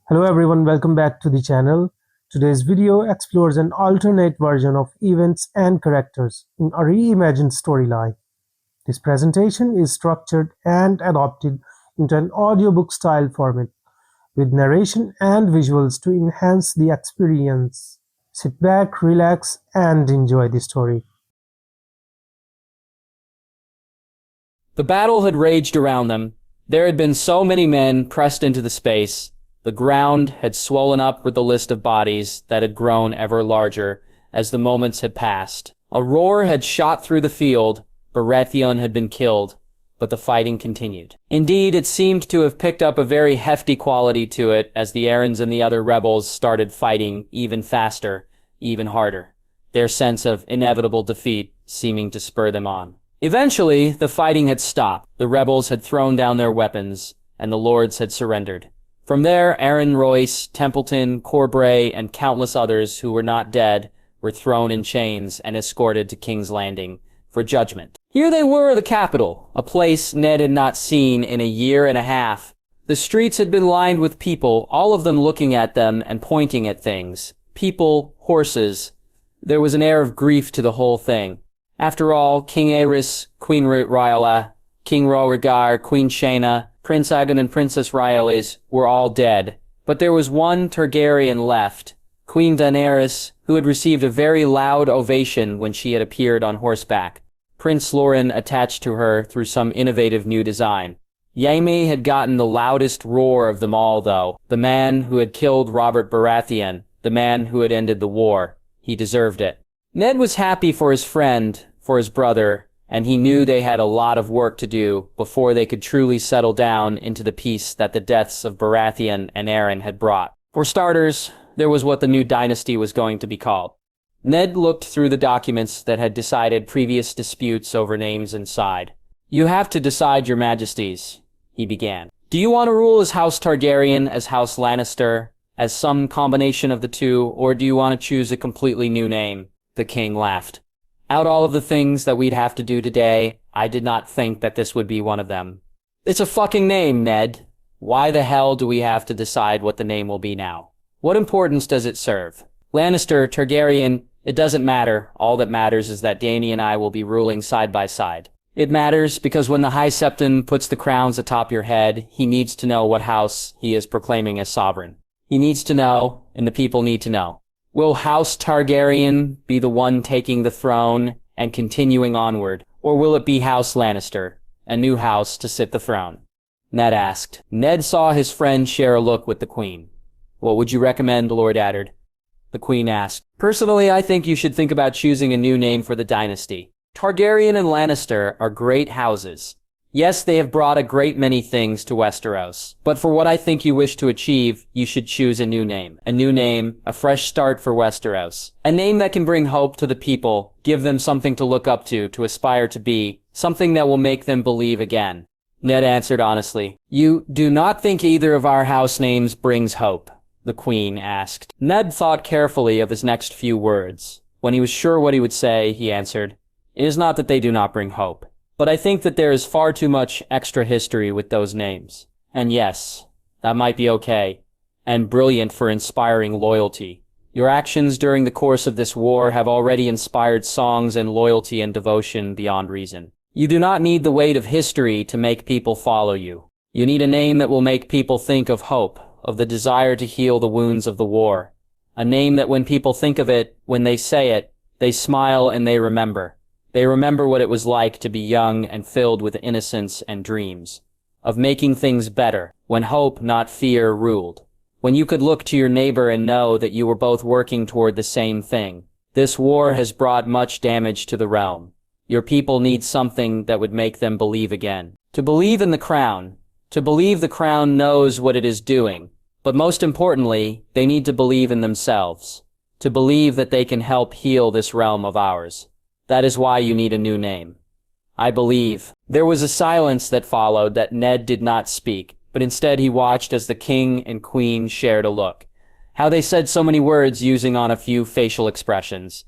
Hello everyone, welcome back to the channel. Today's video explores an alternate version of events and characters in a reimagined storyline. This presentation is structured and adapted into an audiobook style format with narration and visuals to enhance the experience. Sit back, relax, and enjoy the story. The battle had raged around them. There had been so many men pressed into the space. The ground had swollen up with the list of bodies that had grown ever larger as the moments had passed. A roar had shot through the field. Baratheon had been killed, but the fighting continued. Indeed, it seemed to have picked up a very hefty quality to it as the Arryns and the other rebels started fighting even faster, even harder, their sense of inevitable defeat seeming to spur them on. Eventually, the fighting had stopped. The rebels had thrown down their weapons, and the lords had surrendered. From there, Arryn Royce, Templeton, Corbray, and countless others who were not dead were thrown in chains and escorted to King's Landing for judgment. Here they were, the capital, a place Ned had not seen in a year and a half. The streets had been lined with people, all of them looking at them and pointing at things. People, horses. There was an air of grief to the whole thing. After all, King Aerys, Queen Rhaella, King Rhaegar, Queen Shaena, Prince Aegon and Princess Rhaelys were all dead, but there was one Targaryen left, Queen Daenerys, who had received a very loud ovation when she had appeared on horseback. Prince Loren attached to her through some innovative new design. Jaime had gotten the loudest roar of them all, though, the man who had killed Robert Baratheon, the man who had ended the war. He deserved it. Ned was happy for his friend, for his brother, and he knew they had a lot of work to do before they could truly settle down into the peace that the deaths of Baratheon and Arryn had brought. For starters, there was what the new dynasty was going to be called. Ned looked through the documents that had decided previous disputes over names and sighed. "You have to decide, your majesties," he began. "Do you want to rule as House Targaryen, as House Lannister, as some combination of the two, or do you want to choose a completely new name?" The king laughed. "Out all of the things that we'd have to do today, I did not think that this would be one of them." "It's a fucking name, Ned. Why the hell do we have to decide what the name will be now? What importance does it serve? Lannister, Targaryen, it doesn't matter. All that matters is that Dany and I will be ruling side by side. It matters because when the High Septon puts the crowns atop your head, he needs to know what house he is proclaiming as sovereign. He needs to know, and the people need to know. Will House Targaryen be the one taking the throne and continuing onward, or will it be House Lannister, a new house to sit the throne?" Ned asked. Ned saw his friend share a look with the Queen. "What would you recommend, Lord Eddard?" The Queen asked. "Personally, I think you should think about choosing a new name for the dynasty. Targaryen and Lannister are great houses. Yes, they have brought a great many things to Westeros, but for what I think you wish to achieve, you should choose a new name. A new name, a fresh start for Westeros. A name that can bring hope to the people, give them something to look up to aspire to be, something that will make them believe again." Ned answered honestly. "You do not think either of our house names brings hope?" the Queen asked. Ned thought carefully of his next few words. When he was sure what he would say, he answered, "It is not that they do not bring hope. But I think that there is far too much extra history with those names. And yes, that might be okay, and brilliant for inspiring loyalty. Your actions during the course of this war have already inspired songs and loyalty and devotion beyond reason. You do not need the weight of history to make people follow you. You need a name that will make people think of hope, of the desire to heal the wounds of the war. A name that when people think of it, when they say it, they smile and they remember. They remember what it was like to be young and filled with innocence and dreams, of making things better, when hope, not fear, ruled. When you could look to your neighbor and know that you were both working toward the same thing. This war has brought much damage to the realm. Your people need something that would make them believe again. To believe in the crown. To believe the crown knows what it is doing. But most importantly, they need to believe in themselves. To believe that they can help heal this realm of ours. That is why you need a new name. I believe." There was a silence that followed that Ned did not speak, but instead he watched as the King and Queen shared a look. How they said so many words using on a few facial expressions.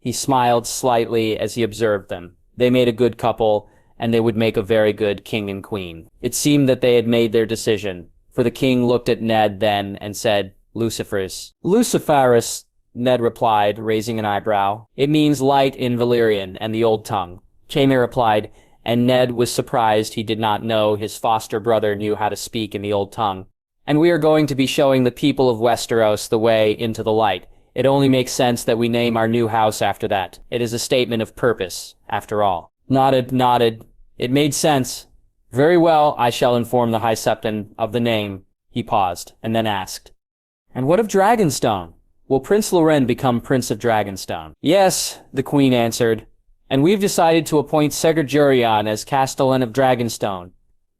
He smiled slightly as he observed them. They made a good couple, and they would make a very good king and queen. It seemed that they had made their decision. for the king looked at Ned then and said, Luciferus. Luciferus, Ned replied, raising an eyebrow. It means light in Valyrian and the Old Tongue. Jaime replied, and Ned was surprised he did not know his foster brother knew how to speak in the Old Tongue. And we are going to be showing the people of Westeros the way into the light. It only makes sense that we name our new house after that. It is a statement of purpose, after all. Nodded. It made sense. Very well, I shall inform the High Septon of the name. He paused, and then asked, and what of Dragonstone? Will Prince Loren become Prince of Dragonstone? Yes, the Queen answered, and we've decided to appoint Segurjurion as Castellan of Dragonstone.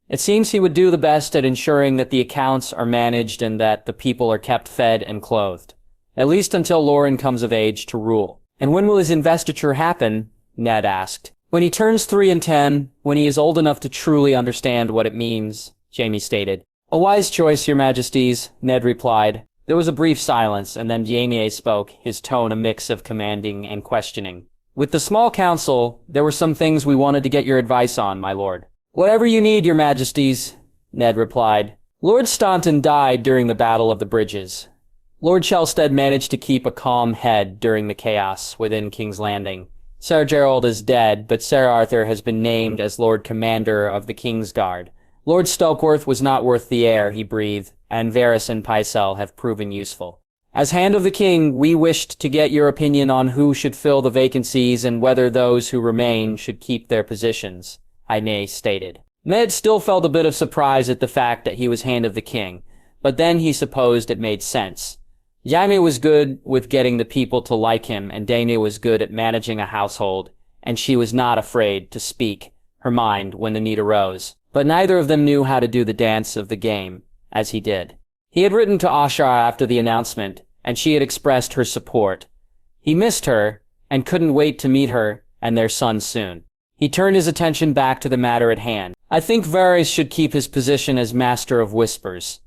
It seems he would do the best at ensuring that the accounts are managed and that the people are kept fed and clothed. At least until Loren comes of age to rule. And when will his investiture happen? Ned asked. When he turns 3 and 10, when he is old enough to truly understand what it means, Jaime stated. A wise choice, your majesties, Ned replied. There was a brief silence, and then Jaime spoke, his tone a mix of commanding and questioning. With the small council, there were some things we wanted to get your advice on, my lord. Whatever you need, your majesties, Ned replied. Lord Staunton died during the Battle of the Bridges. Lord Chelstead managed to keep a calm head during the chaos within King's Landing. Ser Gerald is dead, but Ser Arthur has been named as Lord Commander of the King's Guard. Lord Stokeworth was not worth the air he breathed, and Varys and Pycelle have proven useful. As Hand of the King, we wished to get your opinion on who should fill the vacancies and whether those who remain should keep their positions, Aine stated. Ned still felt a bit of surprise at the fact that he was Hand of the King, but then he supposed it made sense. Jaime was good with getting the people to like him, and Daenerys was good at managing a household, and she was not afraid to speak her mind when the need arose. But neither of them knew how to do the dance of the game, as he did. He had written to Ashara after the announcement, and she had expressed her support. He missed her, and couldn't wait to meet her and their son soon. He turned his attention back to the matter at hand. I think Varys should keep his position as Master of Whispers.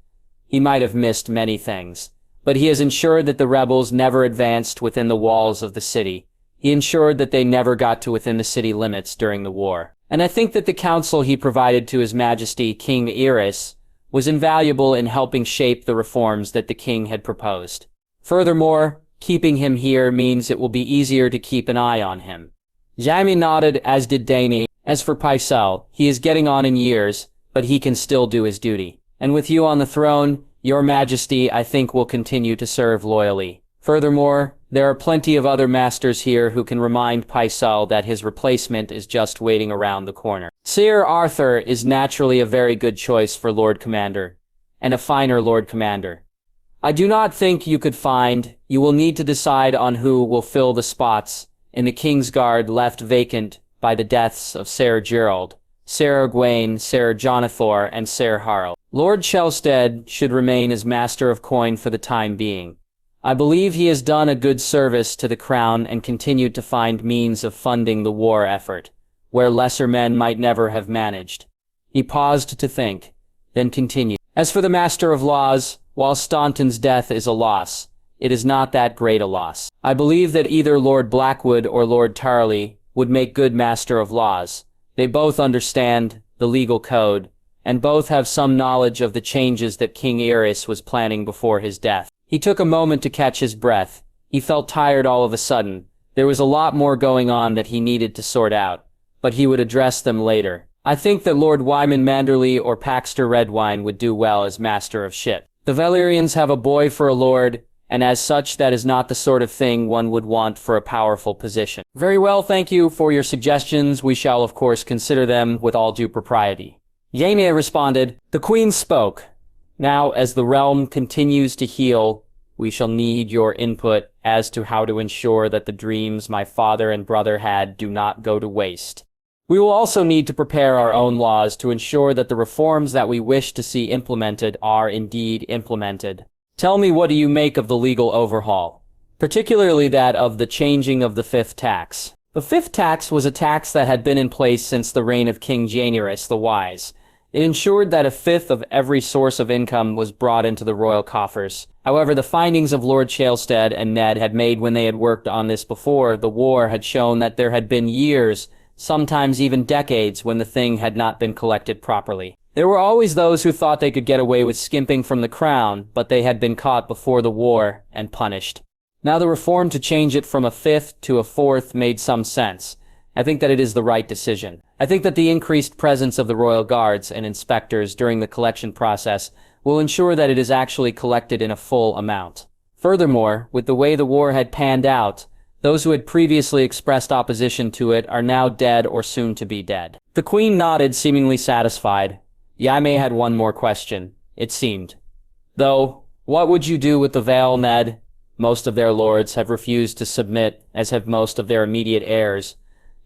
He might have missed many things, but he has ensured that the rebels never advanced within the walls of the city. He ensured that they never got to within the city limits during the war. And I think that the counsel he provided to His Majesty King Aerys was invaluable in helping shape the reforms that the king had proposed. Furthermore, keeping him here means it will be easier to keep an eye on him. Jaime nodded, as did Daenerys. As for Pycelle, he is getting on in years, but he can still do his duty. And with you on the throne, your Majesty, I think, will continue to serve loyally. Furthermore, there are plenty of other masters here who can remind Pycelle that his replacement is just waiting around the corner. Ser Arthur is naturally a very good choice for Lord Commander, and a finer Lord Commander. I do not think you will need to decide on who will fill the spots in the King's Guard left vacant by the deaths of Ser Gerald, Ser Egwene, Ser Jonathor, and Ser Harald. Lord Chelstead should remain as Master of Coin for the time being. I believe he has done a good service to the crown and continued to find means of funding the war effort, where lesser men might never have managed. He paused to think, then continued. As for the Master of Laws, while Staunton's death is a loss, it is not that great a loss. I believe that either Lord Blackwood or Lord Tarley would make good Master of Laws. They both understand the legal code, and both have some knowledge of the changes that King Aerys was planning before his death. He took a moment to catch his breath. He felt tired all of a sudden. There was a lot more going on that he needed to sort out, but he would address them later. I think that Lord Wyman Manderley or Paxter Redwine would do well as Master of Ship. The Valyrians have a boy for a lord, and as such that is not the sort of thing one would want for a powerful position. Very well, thank you for your suggestions. We shall of course consider them with all due propriety. Jaime responded. The Queen spoke. Now, as the realm continues to heal, we shall need your input as to how to ensure that the dreams my father and brother had do not go to waste. We will also need to prepare our own laws to ensure that the reforms that we wish to see implemented are indeed implemented. Tell me, what do you make of the legal overhaul, particularly that of the changing of the fifth tax? The fifth tax was a tax that had been in place since the reign of King Daenerys the Wise. It ensured that a fifth of every source of income was brought into the royal coffers. However, the findings of Lord Chelstead and Ned had made when they had worked on this before the war had shown that there had been years, sometimes even decades, when the thing had not been collected properly. There were always those who thought they could get away with skimping from the crown, but they had been caught before the war and punished. Now the reform to change it from a fifth to a fourth made some sense. I think that it is the right decision. I think that the increased presence of the royal guards and inspectors during the collection process will ensure that it is actually collected in a full amount. Furthermore, with the way the war had panned out, those who had previously expressed opposition to it are now dead or soon to be dead. The queen nodded, seemingly satisfied. Yaime had one more question, it seemed. Though, what would you do with the Vale, Ned? Most of their lords have refused to submit, as have most of their immediate heirs.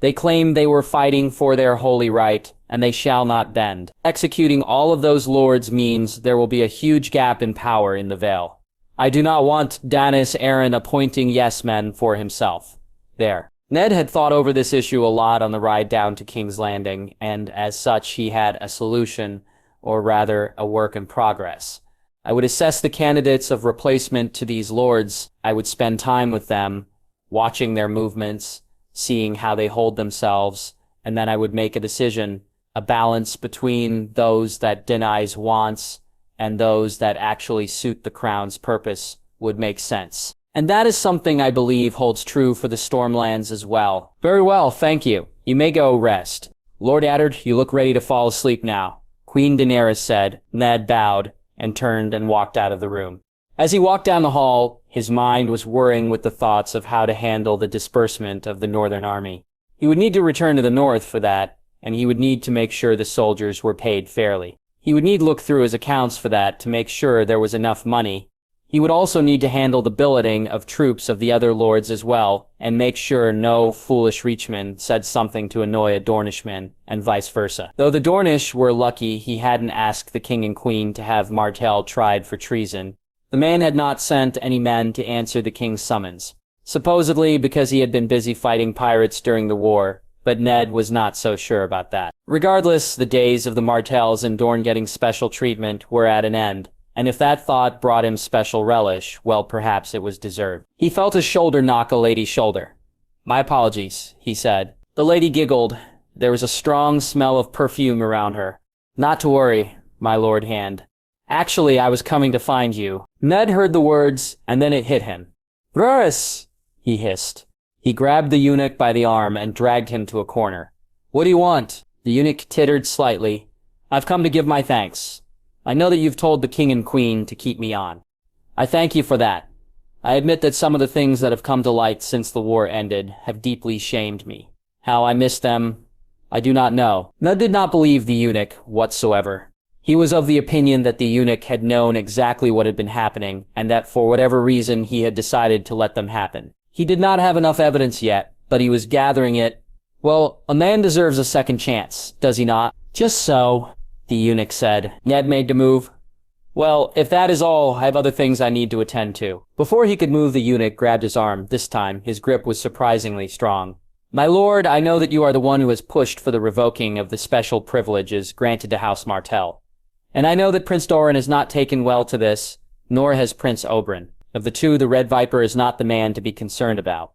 They claim they were fighting for their holy right, and they shall not bend. Executing all of those lords means there will be a huge gap in power in the Vale. I do not want Daenerys Aaron appointing yes-men for himself. There. Ned had thought over this issue a lot on the ride down to King's Landing, and as such he had a solution, or rather a work in progress. I would assess the candidates of replacement to these lords. I would spend time with them, watching their movements, seeing how they hold themselves, and then I would make a decision, a balance between those that denies wants and those that actually suit the crown's purpose would make sense. And that is something I believe holds true for the Stormlands as well. Very well, thank you. You may go rest. Lord Eddard, you look ready to fall asleep now, Queen Daenerys said. Ned bowed and turned and walked out of the room. As he walked down the hall, his mind was whirring with the thoughts of how to handle the disbursement of the Northern Army. He would need to return to the North for that, and he would need to make sure the soldiers were paid fairly. He would need to look through his accounts for that to make sure there was enough money. He would also need to handle the billeting of troops of the other lords as well, and make sure no foolish Reachman said something to annoy a Dornishman, and vice versa. Though the Dornish were lucky he hadn't asked the king and queen to have Martell tried for treason. The man had not sent any men to answer the king's summons, supposedly because he had been busy fighting pirates during the war, but Ned was not so sure about that. Regardless, the days of the Martells and Dorne getting special treatment were at an end, and if that thought brought him special relish, well, perhaps it was deserved. He felt a shoulder knock a lady's shoulder. "My apologies," he said. The lady giggled. There was a strong smell of perfume around her. "Not to worry, my Lord Hand. Actually, I was coming to find you." Ned heard the words, and then it hit him. "Varys!" he hissed. He grabbed the eunuch by the arm and dragged him to a corner. "What do you want?" The eunuch tittered slightly. "I've come to give my thanks. I know that you've told the king and queen to keep me on. I thank you for that. I admit that some of the things that have come to light since the war ended have deeply shamed me. How I miss them, I do not know." Ned did not believe the eunuch whatsoever. He was of the opinion that the eunuch had known exactly what had been happening, and that for whatever reason he had decided to let them happen. He did not have enough evidence yet, but he was gathering it. "Well, a man deserves a second chance, does he not?" "Just so," the eunuch said. Ned made the move. "Well, if that is all, I have other things I need to attend to." Before he could move, the eunuch grabbed his arm. This time, his grip was surprisingly strong. "My lord, I know that you are the one who has pushed for the revoking of the special privileges granted to House Martell. And I know that Prince Doran has not taken well to this, nor has Prince Oberyn. Of the two, the Red Viper is not the man to be concerned about.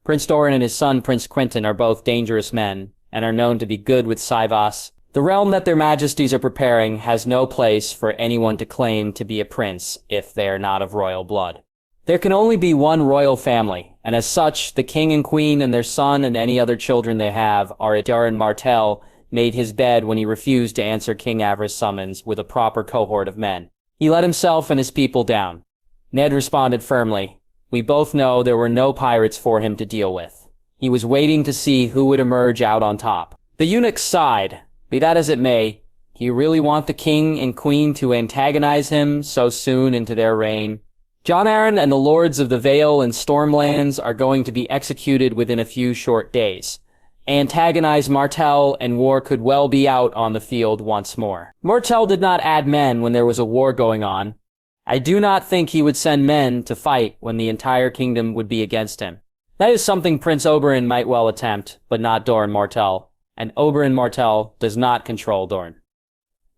Prince Doran and his son, Prince Quentin, are both dangerous men, and are known to be good with Saivas. The realm that their majesties are preparing has no place for anyone to claim to be a prince if they are not of royal blood. There can only be one royal family, and as such, the king and queen and their son and any other children they have are Doran Martell made his bed when he refused to answer King Avras' summons with a proper cohort of men. He let himself and his people down. Ned responded firmly. We both know there were no pirates for him to deal with. He was waiting to see who would emerge out on top. The eunuch sighed. Be that as it may, do you really want the king and queen to antagonize him so soon into their reign? Jon Arryn and the lords of the Vale and Stormlands are going to be executed within a few short days. Antagonize Martell, and war could well be out on the field once more. Martell did not add men when there was a war going on. I do not think he would send men to fight when the entire kingdom would be against him. That is something Prince Oberyn might well attempt, but not Doran Martell. And Oberyn Martell does not control Dorne.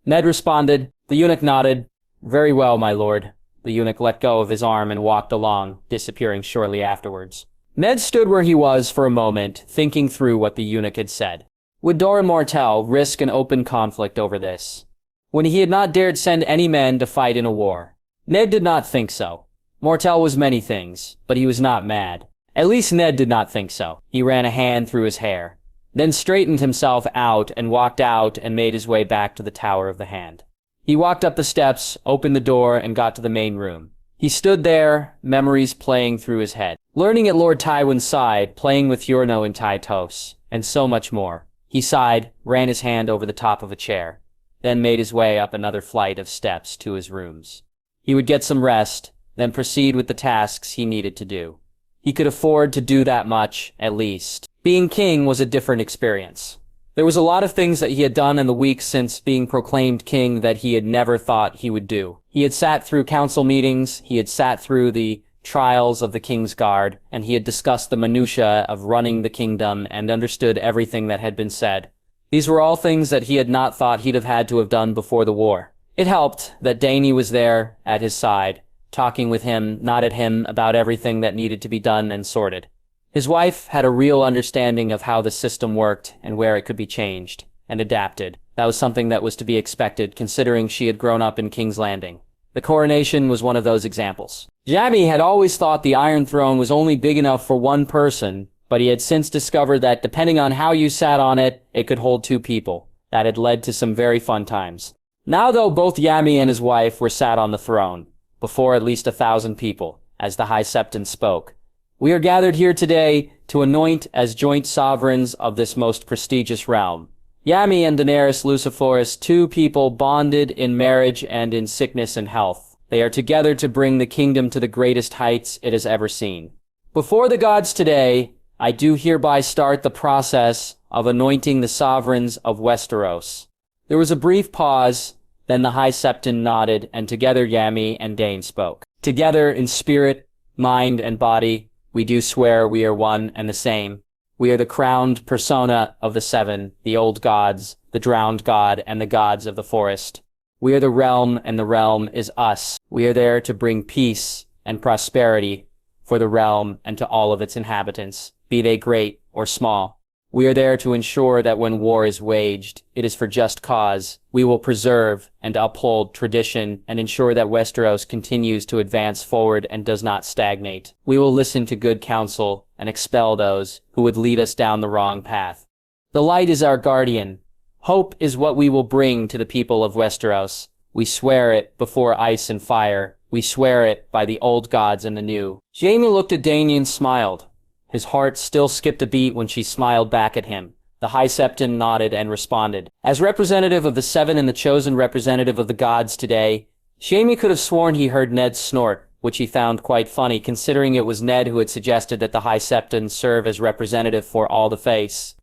Ned responded. The eunuch nodded. Very well, my lord. The eunuch let go of his arm and walked along, disappearing shortly afterwards. Ned stood where he was for a moment, thinking through what the eunuch had said. Would Doran Martell risk an open conflict over this? when he had not dared send any men to fight in a war. Ned did not think so. Mortel was many things, but he was not mad. At least Ned did not think so. He ran a hand through his hair, then straightened himself out and walked out and made his way back to the Tower of the Hand. He walked up the steps, opened the door, and got to the main room. He stood there, memories playing through his head. Learning at Lord Tywin's side, playing with Yurno in Tytos, and so much more. He sighed, ran his hand over the top of a chair, then made his way up another flight of steps to his rooms. He would get some rest, then proceed with the tasks he needed to do. He could afford to do that much, at least. Being king was a different experience. There was a lot of things that he had done in the weeks since being proclaimed king that he had never thought he would do. He had sat through council meetings, he had sat through the trials of the King's Guard, and he had discussed the minutiae of running the kingdom and understood everything that had been said. These were all things that he had not thought he'd have had to have done before the war. It helped that Dany was there at his side, talking with him, not at him, about everything that needed to be done and sorted. His wife had a real understanding of how the system worked and where it could be changed and adapted. That was something that was to be expected, considering she had grown up in King's Landing. The coronation was one of those examples. Jaime had always thought the Iron Throne was only big enough for one person, but he had since discovered that depending on how you sat on it, it could hold two people. That had led to some very fun times. Now though, both Jaime and his wife were sat on the throne, before at least 1,000 people, as the High Septon spoke. We are gathered here today to anoint as joint sovereigns of this most prestigious realm. Jaime and Daenerys Luciferis, two people bonded in marriage and in sickness and health. They are together to bring the kingdom to the greatest heights it has ever seen. Before the gods today, I do hereby start the process of anointing the sovereigns of Westeros. There was a brief pause, then the High Septon nodded, and together Jaime and Dane spoke. Together in spirit, mind, and body, we do swear we are one and the same. We are the crowned persona of the seven, the old gods, the drowned god, and the gods of the forest. We are the realm, and the realm is us. We are there to bring peace and prosperity for the realm and to all of its inhabitants, be they great or small. We are there to ensure that when war is waged, it is for just cause. We will preserve and uphold tradition and ensure that Westeros continues to advance forward and does not stagnate. We will listen to good counsel and expel those who would lead us down the wrong path. The light is our guardian. Hope is what we will bring to the people of Westeros. We swear it before ice and fire. We swear it by the old gods and the new. Jaime looked at Dany and smiled. His heart still skipped a beat when she smiled back at him. The High Septon nodded and responded. As representative of the seven and the chosen representative of the gods today, Jaime could have sworn he heard Ned snort, which he found quite funny considering it was Ned who had suggested that the High Septon serve as representative for all the face.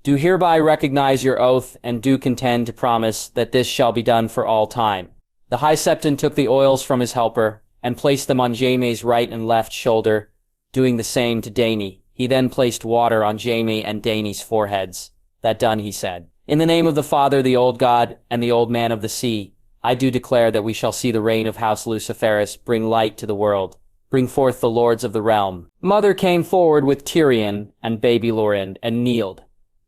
Do hereby recognize your oath and do contend to promise that this shall be done for all time. The High Septon took the oils from his helper and placed them on Jaime's right and left shoulder, doing the same to Dany. He then placed water on Jaime and Dany's foreheads. That done, he said, "In the name of the Father, the old God, and the old man of the sea, I do declare that we shall see the reign of House Luciferis bring light to the world, bring forth the lords of the realm." Mother came forward with Tyrion and baby Loren and kneeled.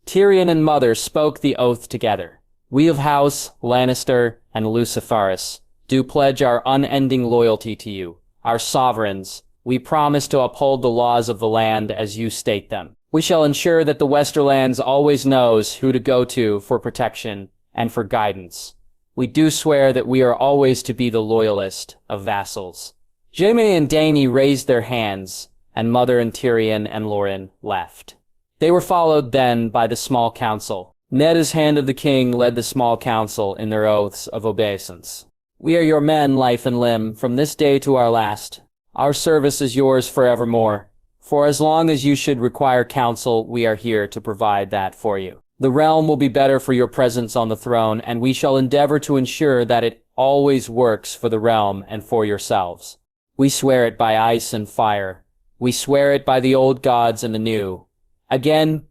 Tyrion and Mother spoke the oath together. "We of House Lannister and Luciferis do pledge our unending loyalty to you, our sovereigns. We promise to uphold the laws of the land as you state them. We shall ensure that the Westerlands always knows who to go to for protection and for guidance. We do swear that we are always to be the loyalist of vassals." Jaime and Dany raised their hands, and Mother and Tyrion and Loren left. They were followed then by the small council. Ned as Hand of the King led the small council in their oaths of obeisance. "We are your men, life and limb, from this day to our last. Our service is yours forevermore. For as long as you should require counsel, we are here to provide that for you. The realm will be better for your presence on the throne, and we shall endeavor to ensure that it always works for the realm and for yourselves. We swear it by ice and fire. We swear it by the old gods and the new." Again,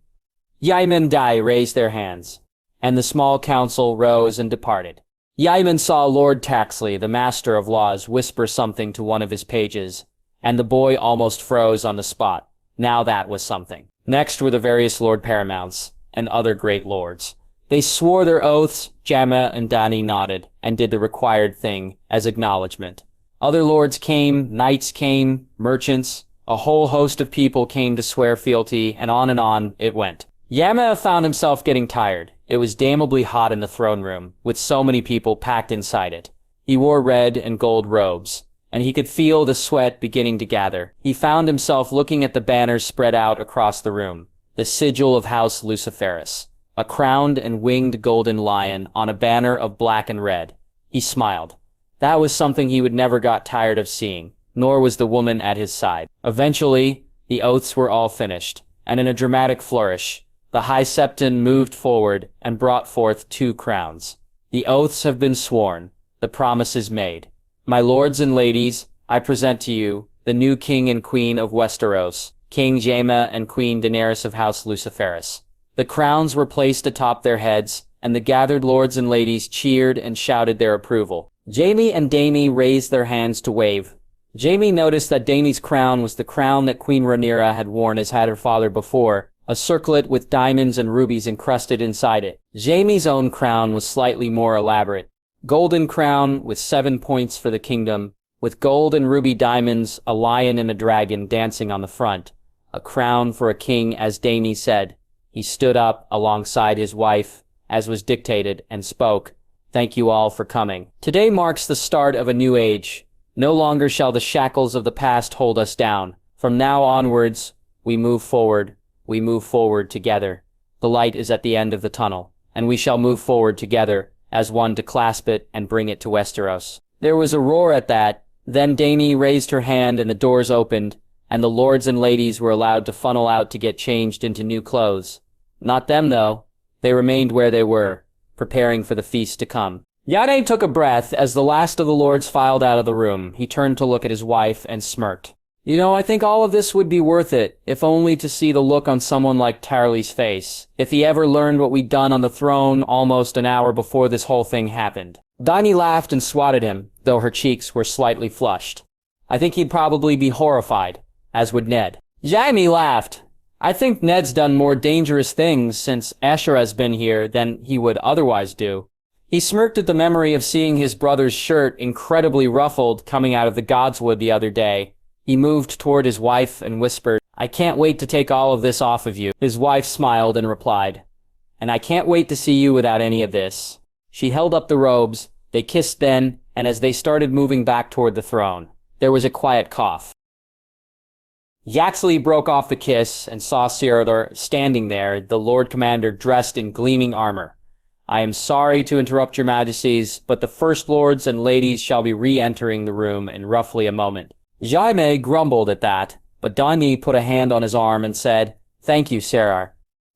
Jaime and Dai raised their hands, and the small council rose and departed. Jaime saw Lord Taxley, the Master of Laws, whisper something to one of his pages, and the boy almost froze on the spot. Now that was something. Next were the various Lord Paramounts and other great lords. They swore their oaths. Jaime and Dany nodded and did the required thing as acknowledgement. Other lords came, knights came, merchants. A whole host of people came to swear fealty, and on it went. Jaime found himself getting tired. It was damnably hot in the throne room, with so many people packed inside it. He wore red and gold robes, and he could feel the sweat beginning to gather. He found himself looking at the banners spread out across the room, the sigil of House Luciferus, a crowned and winged golden lion on a banner of black and red. He smiled. That was something he would never got tired of seeing, nor was the woman at his side. Eventually, the oaths were all finished, and in a dramatic flourish, the High Septon moved forward and brought forth 2 crowns. The oaths have been sworn, the promise is made. My lords and ladies, I present to you the new king and queen of Westeros, King Jaime and Queen Daenerys of House Luciferus. The crowns were placed atop their heads, and the gathered lords and ladies cheered and shouted their approval. Jaime and Dany raised their hands to wave. Jaime noticed that Dany's crown was the crown that Queen Rhaenyra had worn as had her father before, a circlet with diamonds and rubies encrusted inside it. Jaime's own crown was slightly more elaborate. Golden crown with 7 points for the kingdom, with gold and ruby diamonds, a lion and a dragon dancing on the front. A crown for a king, as Dany said. He stood up alongside his wife, as was dictated, and spoke. Thank you all for coming. Today marks the start of a new age. No longer shall the shackles of the past hold us down. From now onwards, we move forward. We move forward together. The light is at the end of the tunnel, and we shall move forward together as one to clasp it and bring it to Westeros. There was a roar at that. Then Dany raised her hand and the doors opened, and the lords and ladies were allowed to funnel out to get changed into new clothes. Not them, though. They remained where they were, preparing for the feast to come. Jaime took a breath as the last of the lords filed out of the room. He turned to look at his wife and smirked. You know, I think all of this would be worth it, if only to see the look on someone like Tarly's face, if he ever learned what we'd done on the throne almost an hour before this whole thing happened. Dany laughed and swatted him, though her cheeks were slightly flushed. I think he'd probably be horrified, as would Ned. Jaime laughed. I think Ned's done more dangerous things since Asherah's been here than he would otherwise do. He smirked at the memory of seeing his brother's shirt incredibly ruffled coming out of the Godswood the other day. He moved toward his wife and whispered, I can't wait to take all of this off of you. His wife smiled and replied, and I can't wait to see you without any of this. She held up the robes. They kissed then, and as they started moving back toward the throne, there was a quiet cough. Yaxley broke off the kiss and saw Cyril standing there, the Lord Commander dressed in gleaming armor. I am sorry to interrupt your majesties, but the first lords and ladies shall be re-entering the room in roughly a moment. Jaime grumbled at that, but Dany put a hand on his arm and said, Thank you, Sarar.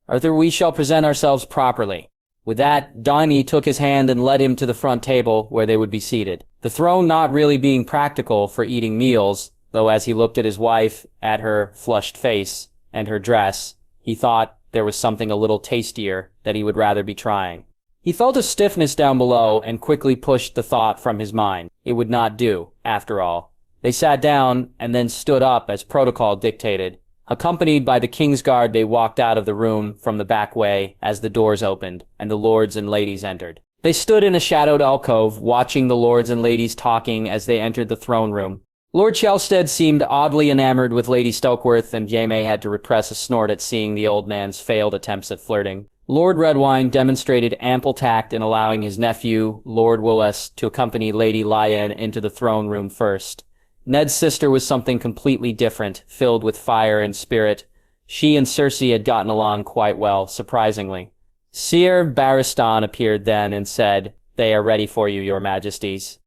Arthur, we shall present ourselves properly. With that, Dany took his hand and led him to the front table where they would be seated. The throne not really being practical for eating meals, though as he looked at his wife, at her flushed face, and her dress, he thought there was something a little tastier that he would rather be trying. He felt a stiffness down below and quickly pushed the thought from his mind. It would not do, after all. They sat down and then stood up as protocol dictated. Accompanied by the Kingsguard, they walked out of the room from the back way as the doors opened and the lords and ladies entered. They stood in a shadowed alcove, watching the lords and ladies talking as they entered the throne room. Lord Chelstead seemed oddly enamored with Lady Stokeworth, and Jaime had to repress a snort at seeing the old man's failed attempts at flirting. Lord Redwine demonstrated ample tact in allowing his nephew, Lord Willis, to accompany Lady Lyanne into the throne room first. Ned's sister was something completely different, filled with fire and spirit. She and Cersei had gotten along quite well, surprisingly. Seer Barristan appeared then and said, They are ready for you, your majesties.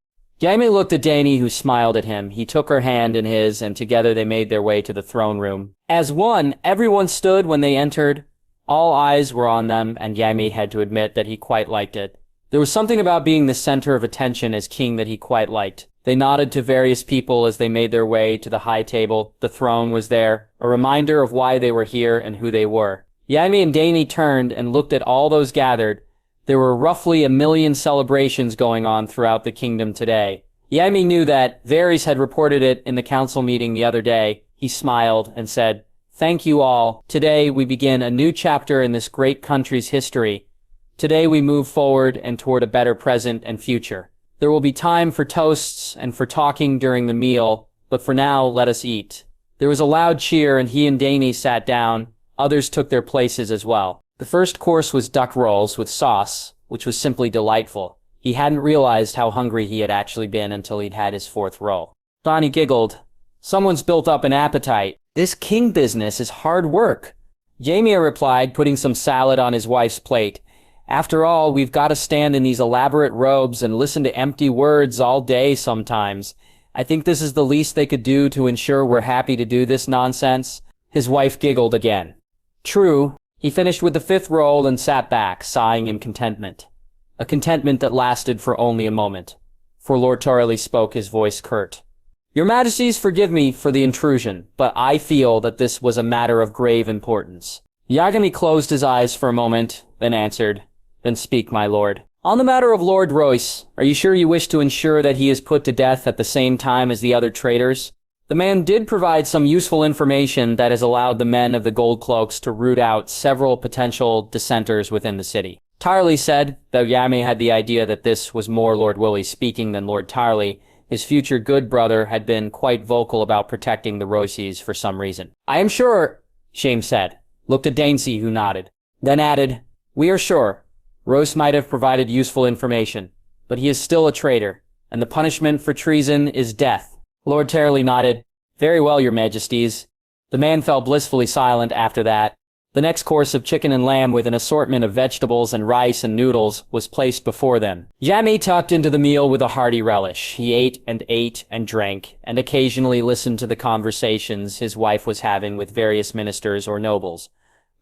Jaime looked at Dany, who smiled at him. He took her hand in his, and together they made their way to the throne room. As one, everyone stood when they entered. All eyes were on them, and Jaime had to admit that he quite liked it. There was something about being the center of attention as king that he quite liked. They nodded to various people as they made their way to the high table. The throne was there, a reminder of why they were here and who they were. Jaime and Dany turned and looked at all those gathered. There were roughly 1 million celebrations going on throughout the kingdom today. Jaime knew that. Varys had reported it in the council meeting the other day. He smiled and said, Thank you all. Today we begin a new chapter in this great country's history. Today we move forward and toward a better present and future. There will be time for toasts and for talking during the meal, but for now, let us eat." There was a loud cheer, and he and Dany sat down. Others took their places as well. The first course was duck rolls with sauce, which was simply delightful. He hadn't realized how hungry he had actually been until he'd had his fourth roll. Donnie giggled. "Someone's built up an appetite. This king business is hard work." Jaime replied, putting some salad on his wife's plate. "After all, we've got to stand in these elaborate robes and listen to empty words all day sometimes. I think this is the least they could do to ensure we're happy to do this nonsense." His wife giggled again. "True." He finished with the fifth roll and sat back, sighing in contentment. A contentment that lasted for only a moment. For Lord Targaryen spoke, his voice curt. "Your Majesties, forgive me for the intrusion, but I feel that this was a matter of grave importance." Yagami closed his eyes for a moment, then answered, "Then speak, my lord." "On the matter of Lord Royce, are you sure you wish to ensure that he is put to death at the same time as the other traitors? The man did provide some useful information that has allowed the men of the Gold Cloaks to root out several potential dissenters within the city." Tarly said, though Yami had the idea that this was more Lord Willie speaking than Lord Tarly. His future good brother had been quite vocal about protecting the Royces for some reason. "I am sure," Shame said, looked at Dainsey, who nodded, then added, "We are sure. Royce might have provided useful information, but he is still a traitor, and the punishment for treason is death." Lord Tarly nodded. "Very well, your majesties." The man fell blissfully silent after that. The next course of chicken and lamb with an assortment of vegetables and rice and noodles was placed before them. Yami tucked into the meal with a hearty relish. He ate and drank, and occasionally listened to the conversations his wife was having with various ministers or nobles.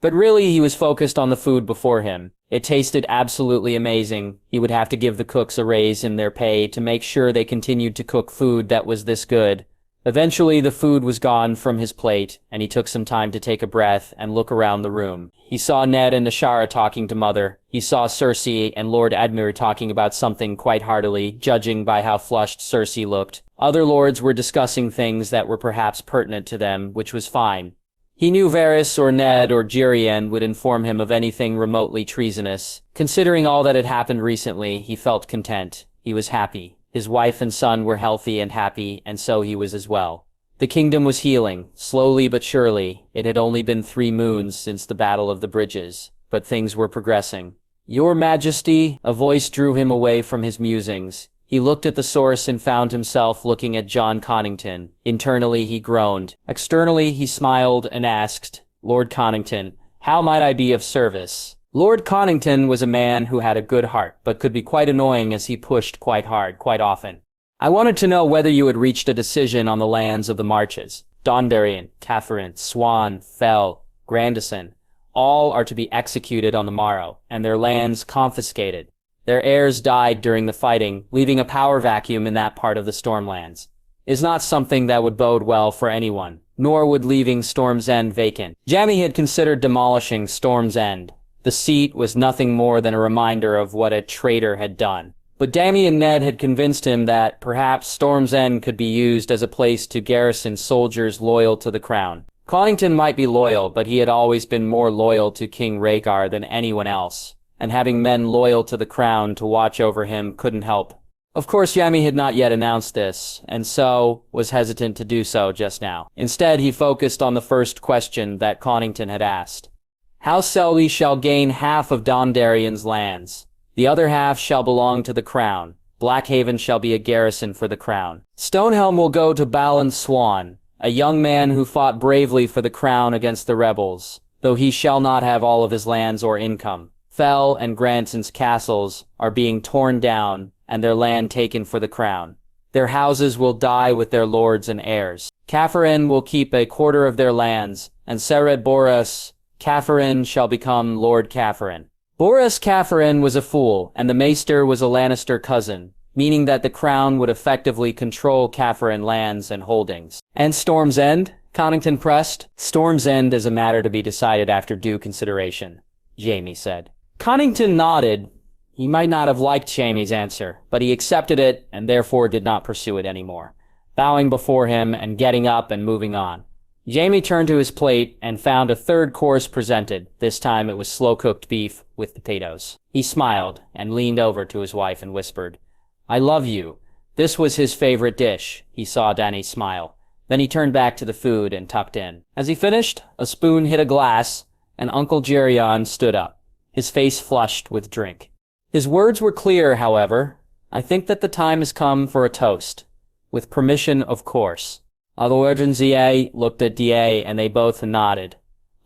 But really, he was focused on the food before him. It tasted absolutely amazing. He would have to give the cooks a raise in their pay to make sure they continued to cook food that was this good. Eventually, the food was gone from his plate, and he took some time to take a breath and look around the room. He saw Ned and Nashara talking to Mother. He saw Cersei and Lord Admir talking about something quite heartily, judging by how flushed Cersei looked. Other lords were discussing things that were perhaps pertinent to them, which was fine. He knew Varys or Ned or Jerian would inform him of anything remotely treasonous. Considering all that had happened recently, he felt content. He was happy. His wife and son were healthy and happy, and so he was as well. The kingdom was healing, slowly but surely. It had only been 3 moons since the Battle of the Bridges, but things were progressing. "Your Majesty," a voice drew him away from his musings. He looked at the source and found himself looking at John Connington. Internally, he groaned. Externally, he smiled and asked, "Lord Connington, how might I be of service?" Lord Connington was a man who had a good heart, but could be quite annoying as he pushed quite hard, quite often. "I wanted to know whether you had reached a decision on the lands of the Marches. Dondarrion, Catherine, Swan, Fell, Grandison, all are to be executed on the morrow, and their lands confiscated. Their heirs died during the fighting, leaving a power vacuum in that part of the Stormlands. Is not something that would bode well for anyone, nor would leaving Storm's End vacant." Jaime had considered demolishing Storm's End. The seat was nothing more than a reminder of what a traitor had done. But Dany and Ned had convinced him that perhaps Storm's End could be used as a place to garrison soldiers loyal to the crown. Connington might be loyal, but he had always been more loyal to King Rhaegar than anyone else, and having men loyal to the crown to watch over him couldn't help. Of course, Yami had not yet announced this, and so was hesitant to do so just now. Instead, he focused on the first question that Connington had asked. "House Selby shall gain half of Dondarrion's lands. The other half shall belong to the crown. Blackhaven shall be a garrison for the crown. Stonehelm will go to Balon Swan, a young man who fought bravely for the crown against the rebels, though he shall not have all of his lands or income. Fell and Granson's castles are being torn down and their land taken for the crown. Their houses will die with their lords and heirs. Catherine will keep a quarter of their lands, and Sered Boras Catherine shall become Lord Catherine." Boris Catherine was a fool, and the Maester was a Lannister cousin, meaning that the crown would effectively control Catherine lands and holdings. "And Storm's End?" Connington pressed. "Storm's End is a matter to be decided after due consideration," Jaime said. Connington nodded. He might not have liked Jaime's answer, but he accepted it and therefore did not pursue it anymore, bowing before him and getting up and moving on. Jaime turned to his plate and found a third course presented. This time it was slow-cooked beef with potatoes. He smiled and leaned over to his wife and whispered, "I love you." This was his favorite dish. He saw Dany smile. Then he turned back to the food and tucked in. As he finished, a spoon hit a glass, and Uncle Geryon stood up, his face flushed with drink. His words were clear, however. "I think that the time has come for a toast. With permission, of course." Other and Zia looked at Da, and they both nodded.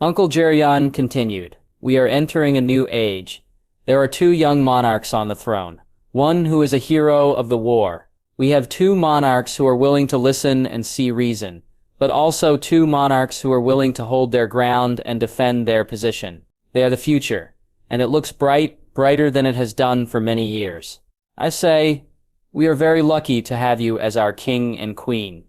Uncle Geryon continued, "We are entering a new age. There are 2 young monarchs on the throne. One who is a hero of the war. We have 2 monarchs who are willing to listen and see reason, but also 2 monarchs who are willing to hold their ground and defend their position. They are the future, and it looks brighter than it has done for many years. I say, we are very lucky to have you as our king and queen."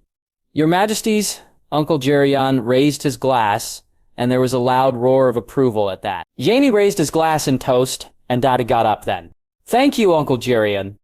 "Your Majesties," Uncle Geryon raised his glass, and there was a loud roar of approval at that. Jaime raised his glass in toast, and Dottie got up then. "Thank you, Uncle Geryon."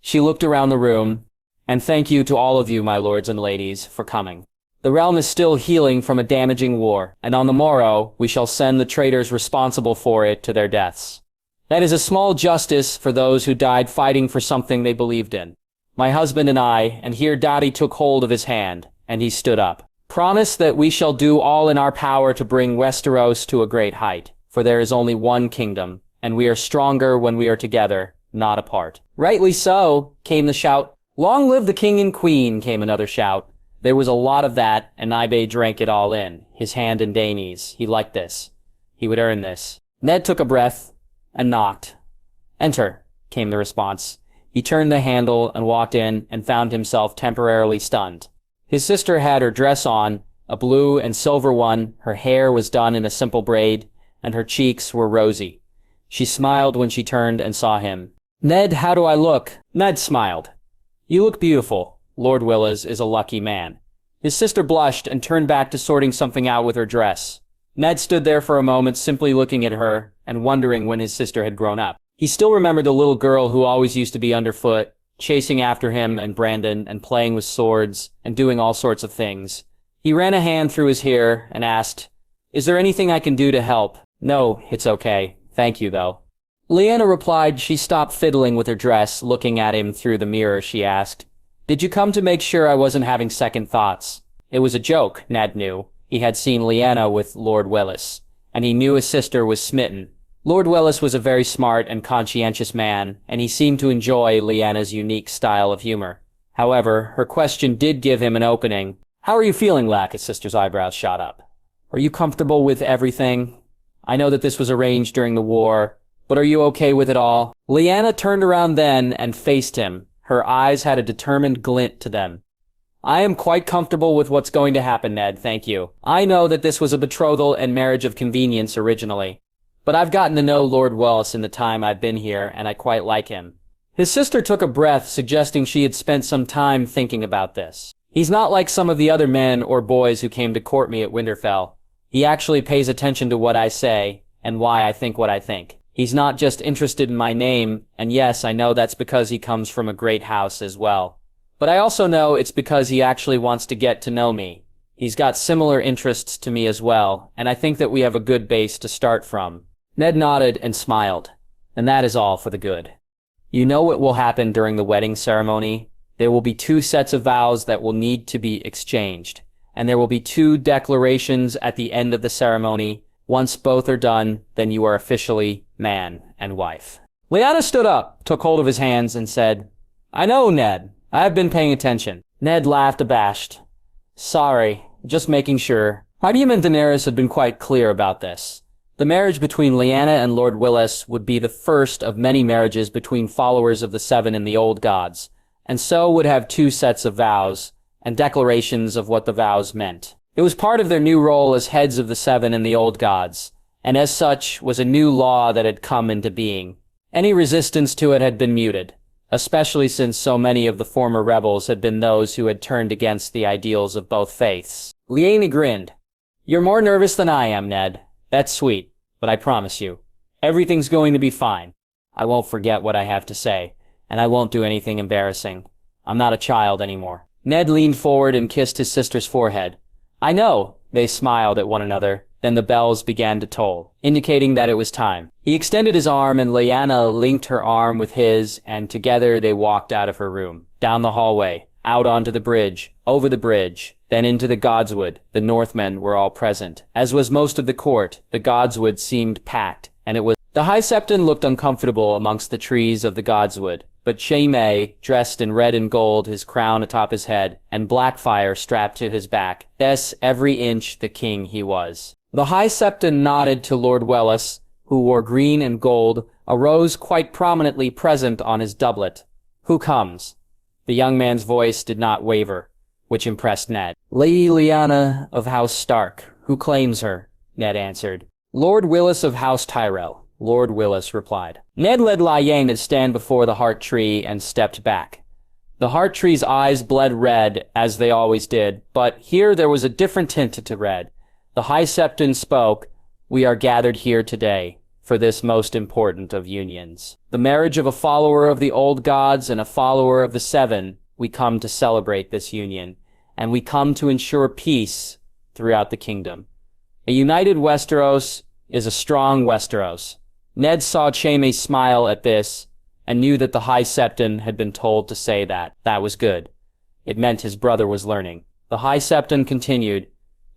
She looked around the room, "And thank you to all of you, my lords and ladies, for coming. The realm is still healing from a damaging war, and on the morrow we shall send the traitors responsible for it to their deaths. That is a small justice for those who died fighting for something they believed in. My husband and I," and here Dottie took hold of his hand, and he stood up, "promise that we shall do all in our power to bring Westeros to a great height, for there is only one kingdom, and we are stronger when we are together, not apart." "Rightly so," came the shout. "Long live the king and queen," came another shout. There was a lot of that, and Ibe drank it all in, his hand in Dany's. He liked this. He would earn this. Ned took a breath and knocked. "Enter," came the response. He turned the handle and walked in and found himself temporarily stunned. His sister had her dress on, a blue and silver one, her hair was done in a simple braid, and her cheeks were rosy. She smiled when she turned and saw him. "Ned, how do I look?" Ned smiled. "You look beautiful. Lord Willis is a lucky man." His sister blushed and turned back to sorting something out with her dress. Ned stood there for a moment simply looking at her and wondering when his sister had grown up. He still remembered the little girl who always used to be underfoot, chasing after him and Brandon and playing with swords and doing all sorts of things. He ran a hand through his hair and asked, "Is there anything I can do to help?" "No, it's okay. Thank you, though." Lyanna replied. She stopped fiddling with her dress, looking at him through the mirror. She asked, "Did you come to make sure I wasn't having second thoughts?" It was a joke, Ned knew. He had seen Lyanna with Lord Willis, and he knew his sister was smitten. Lord Willis was a very smart and conscientious man, and he seemed to enjoy Lyanna's unique style of humor. However, her question did give him an opening. "How are you feeling, Lack?" His sister's eyebrows shot up. "Are you comfortable with everything? I know that this was arranged during the war, but are you okay with it all?" Lyanna turned around then and faced him. Her eyes had a determined glint to them. "I am quite comfortable with what's going to happen, Ned, thank you. I know that this was a betrothal and marriage of convenience originally, but I've gotten to know Lord Willis in the time I've been here, and I quite like him." His sister took a breath, suggesting she had spent some time thinking about this. "He's not like some of the other men or boys who came to court me at Winterfell. He actually pays attention to what I say, and why I think what I think. He's not just interested in my name, and yes, I know that's because he comes from a great house as well. But I also know it's because he actually wants to get to know me. He's got similar interests to me as well, and I think that we have a good base to start from." Ned nodded and smiled. "And that is all for the good. You know what will happen during the wedding ceremony? There will be 2 sets of vows that will need to be exchanged, and there will be 2 declarations at the end of the ceremony. Once both are done, then you are officially man and wife." Lyanna stood up, took hold of his hands, and said, "I know, Ned. I have been paying attention." Ned laughed abashed. "Sorry, just making sure." Hardym and Daenerys had been quite clear about this. The marriage between Lyanna and Lord Willis would be the first of many marriages between followers of the Seven and the Old Gods, and so would have 2 sets of vows, and declarations of what the vows meant. It was part of their new role as heads of the Seven and the Old Gods, and as such was a new law that had come into being. Any resistance to it had been muted, especially since so many of the former rebels had been those who had turned against the ideals of both faiths. Lyanna grinned. "You're more nervous than I am, Ned. That's sweet, but I promise you, everything's going to be fine. I won't forget what I have to say, and I won't do anything embarrassing. I'm not a child anymore." Ned leaned forward and kissed his sister's forehead. "I know. They smiled at one another. Then the bells began to toll, indicating that it was time. He extended his arm and Lyanna linked her arm with his, and together they walked out of her room, down the hallway, out onto the bridge, over the bridge, then into the Godswood. The Northmen were all present. As was most of the court, the Godswood seemed packed, and it was... The High Septon looked uncomfortable amongst the trees of the Godswood, but Jaime, dressed in red and gold, his crown atop his head, and Blackfire strapped to his back, yes, every inch the king he was. The High Septon nodded to Lord Welles, who wore green and gold, a rose quite prominently present on his doublet. "Who comes?" The young man's voice did not waver, which impressed Ned. "Lady Lyanna of House Stark. Who claims her?" Ned answered. "Lord Willis of House Tyrell," Lord Willis replied. Ned led Lyanna to stand before the heart tree and stepped back. The heart tree's eyes bled red, as they always did, but here there was a different tint to red. The High Septon spoke. "We are gathered here today for this most important of unions. The marriage of a follower of the old gods and a follower of the Seven. We come to celebrate this union, and we come to ensure peace throughout the kingdom. A united Westeros is a strong Westeros." Ned saw Jaime smile at this, and knew that the High Septon had been told to say that. That was good. It meant his brother was learning. The High Septon continued,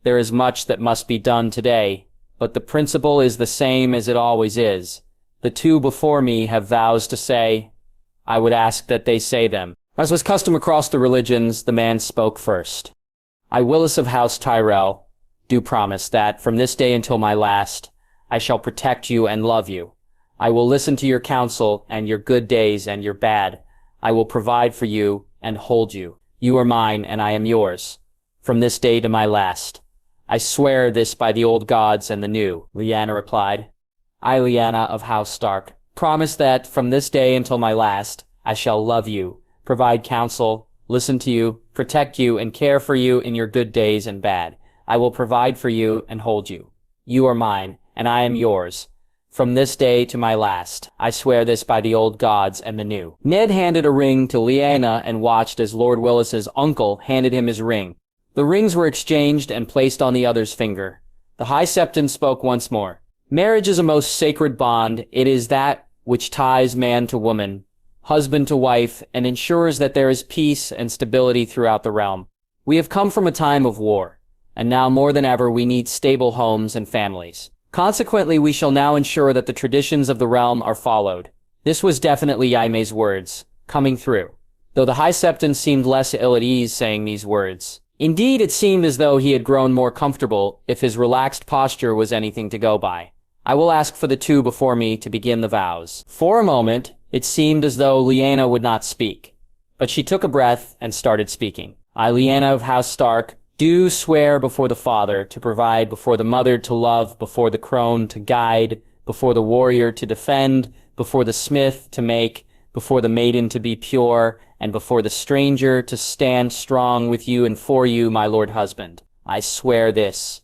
"There is much that must be done today, but the principle is the same as it always is. The two before me have vows to say. I would ask that they say them." As was custom across the religions, the man spoke first. "I, Willis of House Tyrell, do promise that, from this day until my last, I shall protect you and love you. I will listen to your counsel and your good days and your bad. I will provide for you and hold you. You are mine and I am yours, from this day to my last. I swear this by the old gods and the new," Lyanna replied. "I, Lyanna of House Stark, promise that, from this day until my last, I shall love you, provide counsel, listen to you, protect you, and care for you in your good days and bad. I will provide for you and hold you. You are mine, and I am yours, from this day to my last. I swear this by the old gods and the new." Ned handed a ring to Lyanna and watched as Lord Willis's uncle handed him his ring. The rings were exchanged and placed on the other's finger. The High Septon spoke once more. "Marriage is a most sacred bond. It is that which ties man to woman, husband to wife, and ensures that there is peace and stability throughout the realm. We have come from a time of war, and now more than ever we need stable homes and families. Consequently, we shall now ensure that the traditions of the realm are followed." This was definitely Jaime's words, coming through, though the High Septon seemed less ill at ease saying these words. Indeed, it seemed as though he had grown more comfortable, if his relaxed posture was anything to go by. "I will ask for the two before me to begin the vows." For a moment, it seemed as though Lyanna would not speak, but she took a breath and started speaking. "I, Lyanna of House Stark, do swear before the father to provide, before the mother to love, before the crone to guide, before the warrior to defend, before the smith to make, before the maiden to be pure, and before the stranger to stand strong with you and for you, my lord husband. I swear this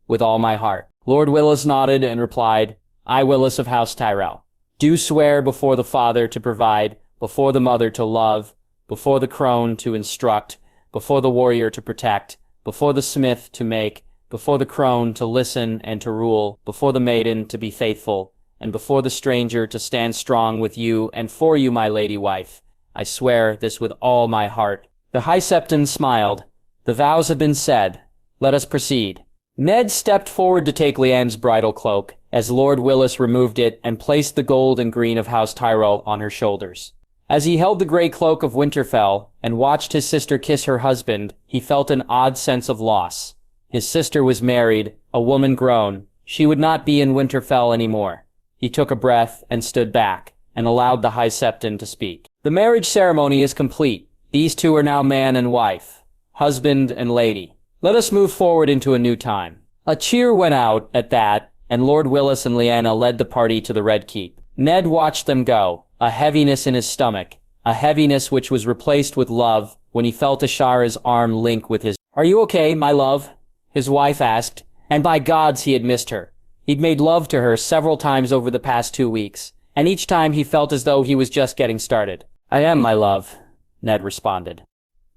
with all my heart." Lord Willis nodded and replied, "I, Willis of House Tyrell, do swear before the father to provide, before the mother to love, before the crone to instruct, before the warrior to protect, before the smith to make, before the crone to listen and to rule, before the maiden to be faithful, and before the stranger to stand strong with you and for you, my lady wife. I swear this with all my heart." The High Septon smiled. "The vows have been said. Let us proceed." Ned stepped forward to take Lyanna's bridal cloak, as Lord Willis removed it and placed the gold and green of House Tyrell on her shoulders. As he held the gray cloak of Winterfell and watched his sister kiss her husband, he felt an odd sense of loss. His sister was married, a woman grown. She would not be in Winterfell anymore. He took a breath and stood back, and allowed the High Septon to speak. "The marriage ceremony is complete. These two are now man and wife, husband and lady. Let us move forward into a new time." A cheer went out at that, and Lord Willis and Lyanna led the party to the Red Keep. Ned watched them go, a heaviness in his stomach, a heaviness which was replaced with love when he felt Ashara's arm link with his. "Are you okay, my love?" his wife asked, and by gods he had missed her. He'd made love to her several times over the past 2 weeks, and each time he felt as though he was just getting started. "I am, my love," Ned responded.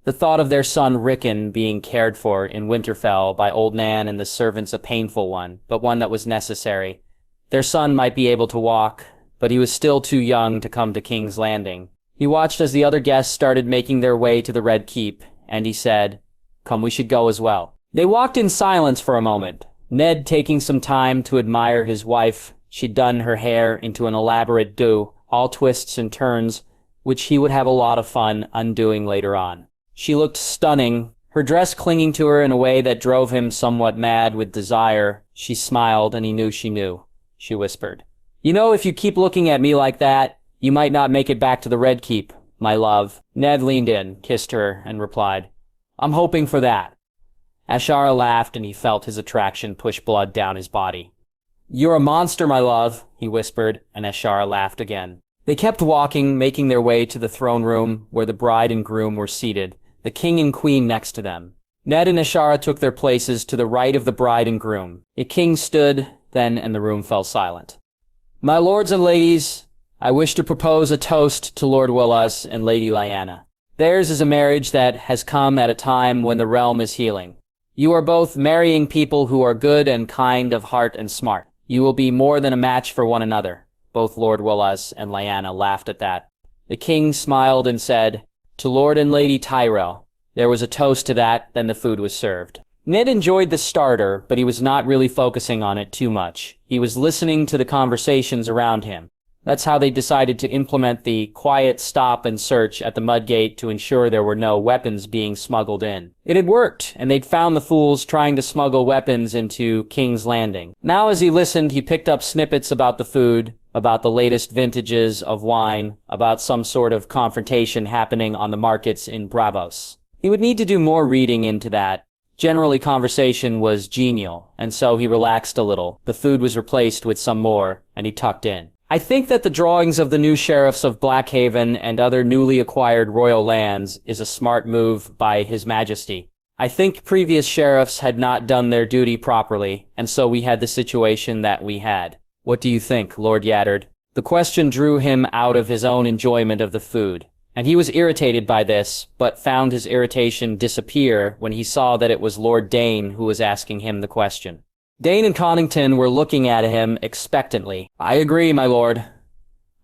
The thought of their son Rickon being cared for in Winterfell by Old Nan and the servants a painful one, but one that was necessary. Their son might be able to walk, but he was still too young to come to King's Landing. He watched as the other guests started making their way to the Red Keep, and he said, "Come, we should go as well." They walked in silence for a moment, Ned taking some time to admire his wife. She'd done her hair into an elaborate do, all twists and turns, which he would have a lot of fun undoing later on. She looked stunning, her dress clinging to her in a way that drove him somewhat mad with desire. She smiled, and he knew she knew. She whispered, "You know, if you keep looking at me like that, you might not make it back to the Red Keep, my love." Ned leaned in, kissed her, and replied, "I'm hoping for that." Ashara laughed, and he felt his attraction push blood down his body. "You're a monster, my love," he whispered, and Ashara laughed again. They kept walking, making their way to the throne room where the bride and groom were seated, the king and queen next to them. Ned and Ashara took their places to the right of the bride and groom. The king stood then, and the room fell silent. "My lords and ladies, I wish to propose a toast to Lord Willas and Lady Lyanna. Theirs is a marriage that has come at a time when the realm is healing. You are both marrying people who are good and kind of heart and smart. You will be more than a match for one another." Both Lord Willas and Lyanna laughed at that. The king smiled and said, "To Lord and Lady Tyrell." There was a toast to that, then the food was served. Ned enjoyed the starter, but he was not really focusing on it too much. He was listening to the conversations around him. That's how they decided to implement the quiet stop and search at the Mudgate to ensure there were no weapons being smuggled in. It had worked, and they'd found the fools trying to smuggle weapons into King's Landing. Now as he listened, he picked up snippets about the food, about the latest vintages of wine, about some sort of confrontation happening on the markets in Bravos. He would need to do more reading into that. Generally, conversation was genial, and so he relaxed a little. The food was replaced with some more, and he tucked in. "I think that the drawings of the new sheriffs of Blackhaven and other newly acquired royal lands is a smart move by His Majesty. I think previous sheriffs had not done their duty properly, and so we had the situation that we had. What do you think, Lord Yaddard?" The question drew him out of his own enjoyment of the food, and he was irritated by this, but found his irritation disappear when he saw that it was Lord Dane who was asking him the question. Dane and Connington were looking at him expectantly. "I agree, my lord.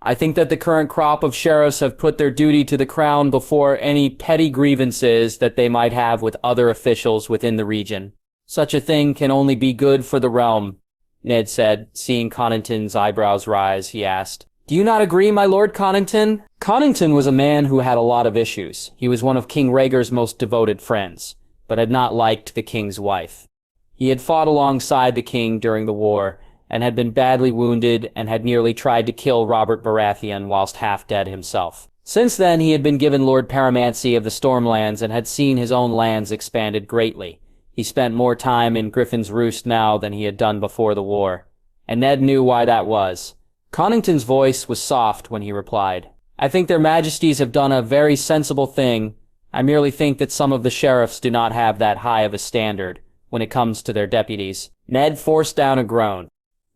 I think that the current crop of sheriffs have put their duty to the crown before any petty grievances that they might have with other officials within the region. Such a thing can only be good for the realm," Ned said. Seeing Connington's eyebrows rise, he asked, "Do you not agree, my lord Connington?" Connington was a man who had a lot of issues. He was one of King Rhaegar's most devoted friends, but had not liked the king's wife. He had fought alongside the king during the war, and had been badly wounded and had nearly tried to kill Robert Baratheon whilst half dead himself. Since then, he had been given Lord Paramancy of the Stormlands and had seen his own lands expanded greatly. He spent more time in Griffin's Roost now than he had done before the war, and Ned knew why that was. Connington's voice was soft when he replied, "I think their majesties have done a very sensible thing. I merely think that some of the sheriffs do not have that high of a standard when it comes to their deputies." Ned forced down a groan.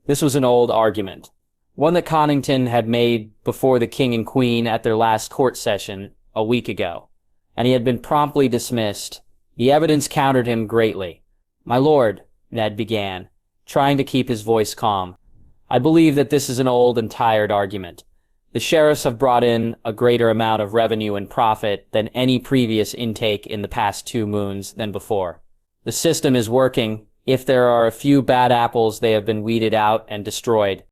This was an old argument, one that Connington had made before the king and queen at their last court session a week ago, and he had been promptly dismissed. The evidence countered him greatly. "My lord," Ned began, trying to keep his voice calm, "I believe that this is an old and tired argument. The sheriffs have brought in a greater amount of revenue and profit than any previous intake in the past 2 moons than before. The system is working. If there are a few bad apples, they have been weeded out and destroyed."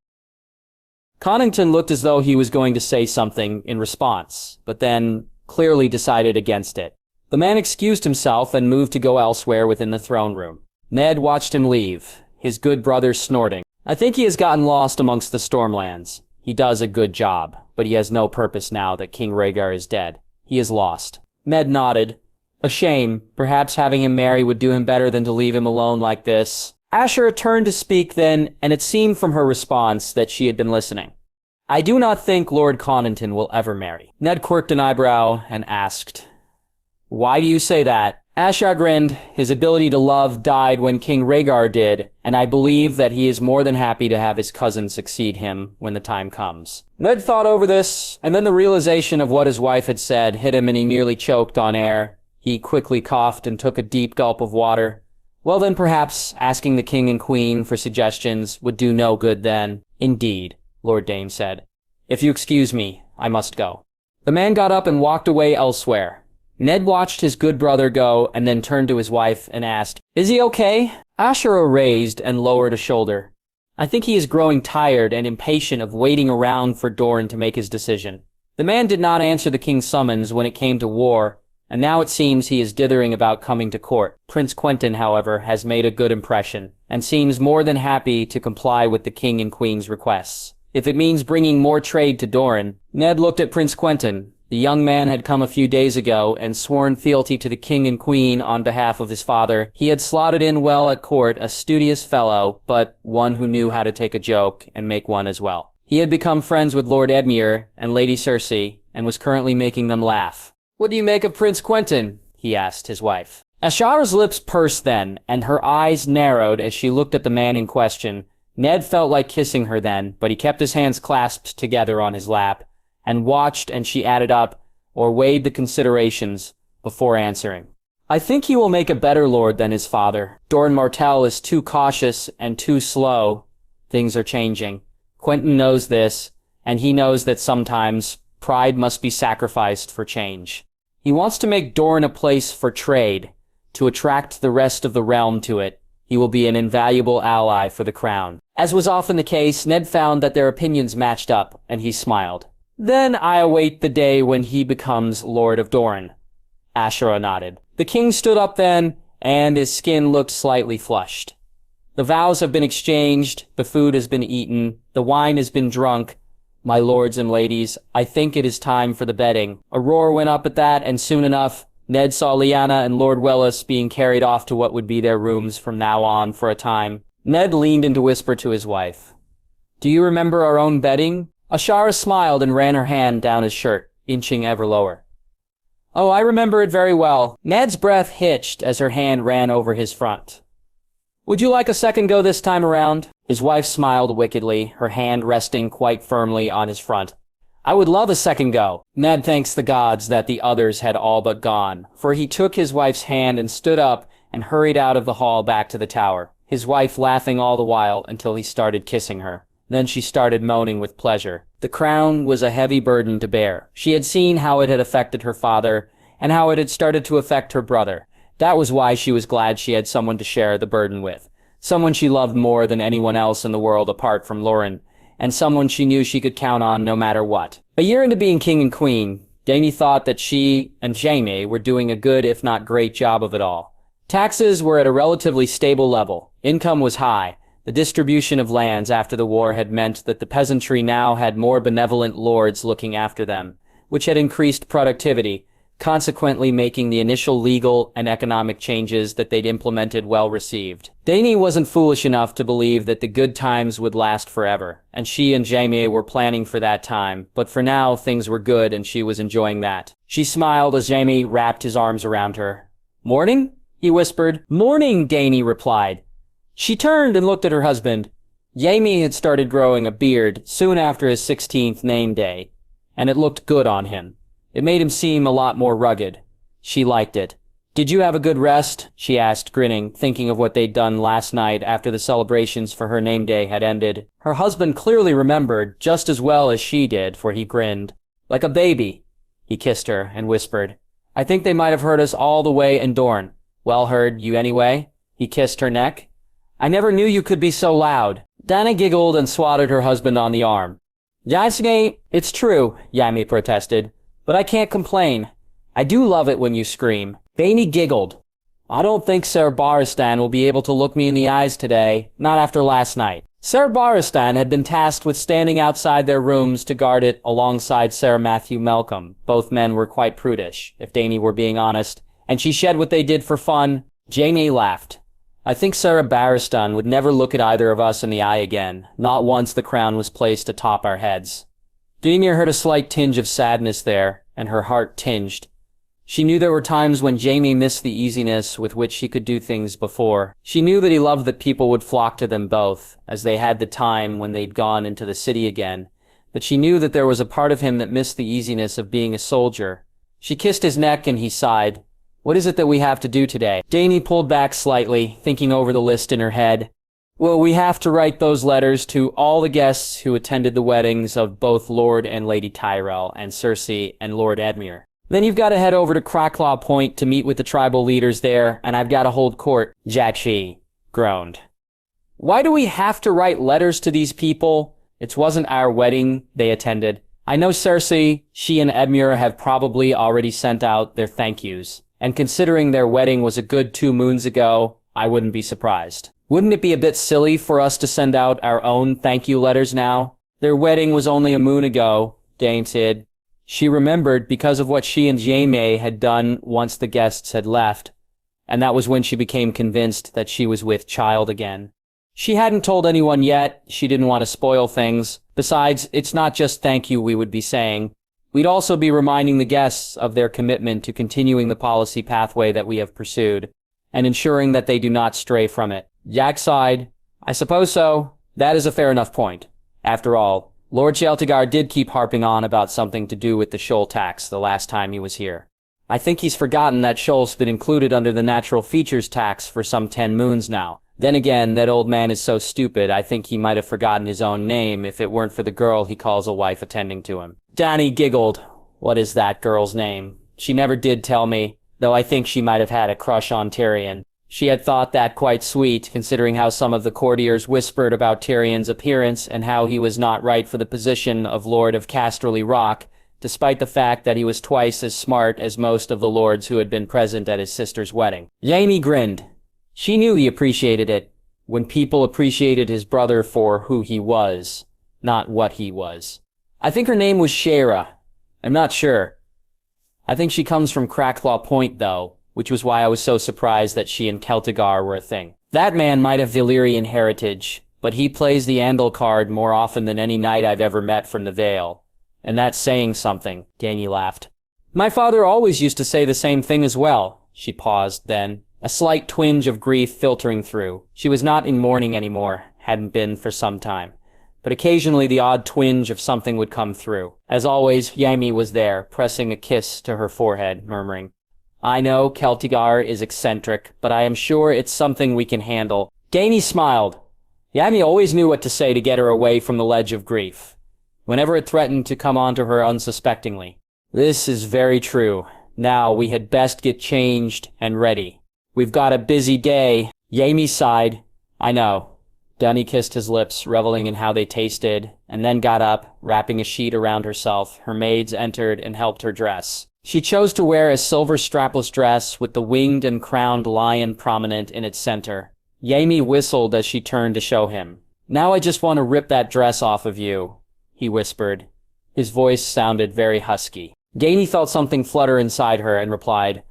Connington looked as though he was going to say something in response, but then clearly decided against it. The man excused himself and moved to go elsewhere within the throne room. Ned watched him leave, his good brother snorting. "I think he has gotten lost amongst the Stormlands. He does a good job, but he has no purpose now that King Rhaegar is dead. He is lost." Ned nodded. "A shame. Perhaps having him marry would do him better than to leave him alone like this." Ashera turned to speak then, and it seemed from her response that she had been listening. "I do not think Lord Connington will ever marry." Ned quirked an eyebrow and asked, "Why do you say that?" Ashera grinned. "His ability to love died when King Rhaegar did, and I believe that he is more than happy to have his cousin succeed him when the time comes." Ned thought over this, and then the realization of what his wife had said hit him and he nearly choked on air. He quickly coughed and took a deep gulp of water. Well then perhaps asking the king and queen for suggestions would do no good then. Indeed, Lord Dane said. If you excuse me, I must go. The man got up and walked away elsewhere. Ned watched his good brother go and then turned to his wife and asked, "Is he okay?" Ashura raised and lowered a shoulder. "I think he is growing tired and impatient of waiting around for Doran to make his decision." The man did not answer the king's summons when it came to war, and now it seems he is dithering about coming to court. Prince Quentyn, however, has made a good impression, and seems more than happy to comply with the king and queen's requests. If it means bringing more trade to Doran. Ned looked at Prince Quentyn. The young man had come a few days ago and sworn fealty to the king and queen on behalf of his father. He had slotted in well at court, a studious fellow, but one who knew how to take a joke and make one as well. He had become friends with Lord Edmure and Lady Cersei, and was currently making them laugh. "What do you make of Prince Quentyn?" he asked his wife. Ashara's lips pursed then, and her eyes narrowed as she looked at the man in question. Ned felt like kissing her then, but he kept his hands clasped together on his lap, and watched and she added up, or weighed the considerations, before answering. "I think he will make a better lord than his father. Doran Martell is too cautious and too slow. Things are changing. Quentyn knows this, and he knows that sometimes pride must be sacrificed for change. He wants to make Doran a place for trade, to attract the rest of the realm to it. He will be an invaluable ally for the crown." As was often the case, Ned found that their opinions matched up, and he smiled. "Then I await the day when he becomes Lord of Doran." Ashura nodded. The king stood up then, and his skin looked slightly flushed. "The vows have been exchanged, the food has been eaten, the wine has been drunk. My lords and ladies, I think it is time for the bedding." A roar went up at that, and soon enough, Ned saw Lyanna and Lord Welles being carried off to what would be their rooms from now on for a time. Ned leaned in to whisper to his wife, "Do you remember our own bedding?" Ashara smiled and ran her hand down his shirt, inching ever lower. "Oh, I remember it very well." Ned's breath hitched as her hand ran over his front. "Would you like a second go this time around?" His wife smiled wickedly, her hand resting quite firmly on his front. "I would love a second go." Ned thanks the gods that the others had all but gone, for he took his wife's hand and stood up and hurried out of the hall back to the tower, his wife laughing all the while until he started kissing her. Then she started moaning with pleasure. The crown was a heavy burden to bear. She had seen how it had affected her father, and how it had started to affect her brother. That was why she was glad she had someone to share the burden with. Someone she loved more than anyone else in the world apart from Lauren, and someone she knew she could count on no matter what. A year into being king and queen, Dany thought that she and Jaime were doing a good if not great job of it all. Taxes were at a relatively stable level. Income was high. The distribution of lands after the war had meant that the peasantry now had more benevolent lords looking after them, which had increased productivity, consequently making the initial legal and economic changes that they'd implemented well received. Dany wasn't foolish enough to believe that the good times would last forever, and she and Jaime were planning for that time, but for now things were good and she was enjoying that. She smiled as Jaime wrapped his arms around her. "Morning?" he whispered. "Morning," Dany replied. She turned and looked at her husband. Jaime had started growing a beard soon after his 16th name day, and it looked good on him. It made him seem a lot more rugged. She liked it. "Did you have a good rest?" she asked, grinning, thinking of what they'd done last night after the celebrations for her name day had ended. Her husband clearly remembered just as well as she did, for he grinned. "Like a baby." He kissed her and whispered, "I think they might have heard us all the way in Dorne." "Well heard, you anyway?" He kissed her neck. "I never knew you could be so loud." Dany giggled and swatted her husband on the arm. "Jasne, it's true," Jaime protested. "But I can't complain. I do love it when you scream." Dany giggled. "I don't think Ser Barristan will be able to look me in the eyes today, not after last night." Ser Barristan had been tasked with standing outside their rooms to guard it alongside Ser Matthew Malcolm. Both men were quite prudish, if Dany were being honest, and she shed what they did for fun. Jaime laughed. "I think Ser Barristan would never look at either of us in the eye again, not once the crown was placed atop our heads." Daemir heard a slight tinge of sadness there, and her heart tinged. She knew there were times when Jaime missed the easiness with which he could do things before. She knew that he loved that people would flock to them both, as they had the time when they'd gone into the city again, but she knew that there was a part of him that missed the easiness of being a soldier. She kissed his neck and he sighed. What is it that we have to do today? Dany pulled back slightly, thinking over the list in her head. Well, we have to write those letters to all the guests who attended the weddings of both Lord and Lady Tyrell, and Cersei and Lord Edmure. Then you've got to head over to Cracklaw Point to meet with the tribal leaders there, and I've got to hold court. Jachi groaned. Why do we have to write letters to these people? It wasn't our wedding they attended. I know Cersei, she and Edmure have probably already sent out their thank yous. And considering their wedding was a good 2 moons ago, I wouldn't be surprised. Wouldn't it be a bit silly for us to send out our own thank you letters now? Their wedding was only a moon ago, Dany said. She remembered because of what she and Jaime had done once the guests had left, and that was when she became convinced that she was with child again. She hadn't told anyone yet. She didn't want to spoil things. Besides, it's not just thank you we would be saying. We'd also be reminding the guests of their commitment to continuing the policy pathway that we have pursued, and ensuring that they do not stray from it. Jack sighed. I suppose so. That is a fair enough point. After all, Lord Sheltigar did keep harping on about something to do with the shoal tax the last time he was here. I think he's forgotten that shoal's been included under the natural features tax for some 10 moons now. Then again, that old man is so stupid, I think he might have forgotten his own name if it weren't for the girl he calls a wife attending to him. Dany giggled. What is that girl's name? She never did tell me, though I think she might have had a crush on Tyrion. She had thought that quite sweet, considering how some of the courtiers whispered about Tyrion's appearance and how he was not right for the position of Lord of Casterly Rock, despite the fact that he was twice as smart as most of the lords who had been present at his sister's wedding. Jaime grinned. She knew he appreciated it, when people appreciated his brother for who he was, not what he was. I think her name was Shayra. I'm not sure. I think she comes from Cracklaw Point, though, which was why I was so surprised that she and Celtigar were a thing. That man might have Valyrian heritage, but he plays the Andal card more often than any knight I've ever met from the Vale. And that's saying something, Dany laughed. My father always used to say the same thing as well. She paused then, a slight twinge of grief filtering through. She was not in mourning anymore, hadn't been for some time. But occasionally the odd twinge of something would come through. As always, Jaime was there, pressing a kiss to her forehead, murmuring, I know Celtigar is eccentric, but I am sure it's something we can handle. Dany smiled. Jaime always knew what to say to get her away from the ledge of grief, whenever it threatened to come onto her unsuspectingly. This is very true. Now we had best get changed and ready. We've got a busy day. Jaime sighed. I know. Dany kissed his lips, reveling in how they tasted, and then got up, wrapping a sheet around herself. Her maids entered and helped her dress. She chose to wear a silver strapless dress with the winged and crowned lion prominent in its center. Jaime whistled as she turned to show him. Now I just want to rip that dress off of you, he whispered. His voice sounded very husky. Dany felt something flutter inside her and replied,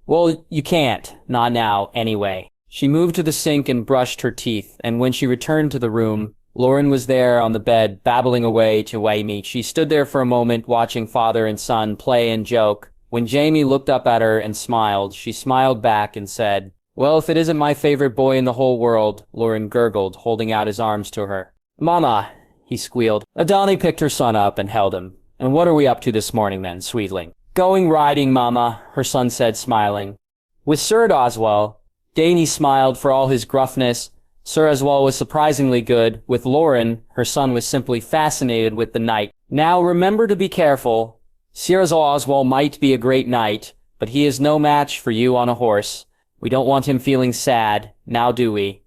Well, you can't. Not now, anyway. She moved to the sink and brushed her teeth, and when she returned to the room, Lauren was there on the bed, babbling away to Jaime. She stood there for a moment, watching father and son play and joke. When Jaime looked up at her and smiled, she smiled back and said, Well, if it isn't my favorite boy in the whole world, Lauren gurgled, holding out his arms to her. Mama, he squealed. Adani picked her son up and held him. And what are we up to this morning then, sweetling? Going riding, Mama, her son said, smiling. With Sir Oswald. Dany smiled for all his gruffness. Sir Oswald was surprisingly good. With Lauren, her son was simply fascinated with the knight. Now remember to be careful. Sir Oswald might be a great knight, but he is no match for you on a horse. We don't want him feeling sad, now do we?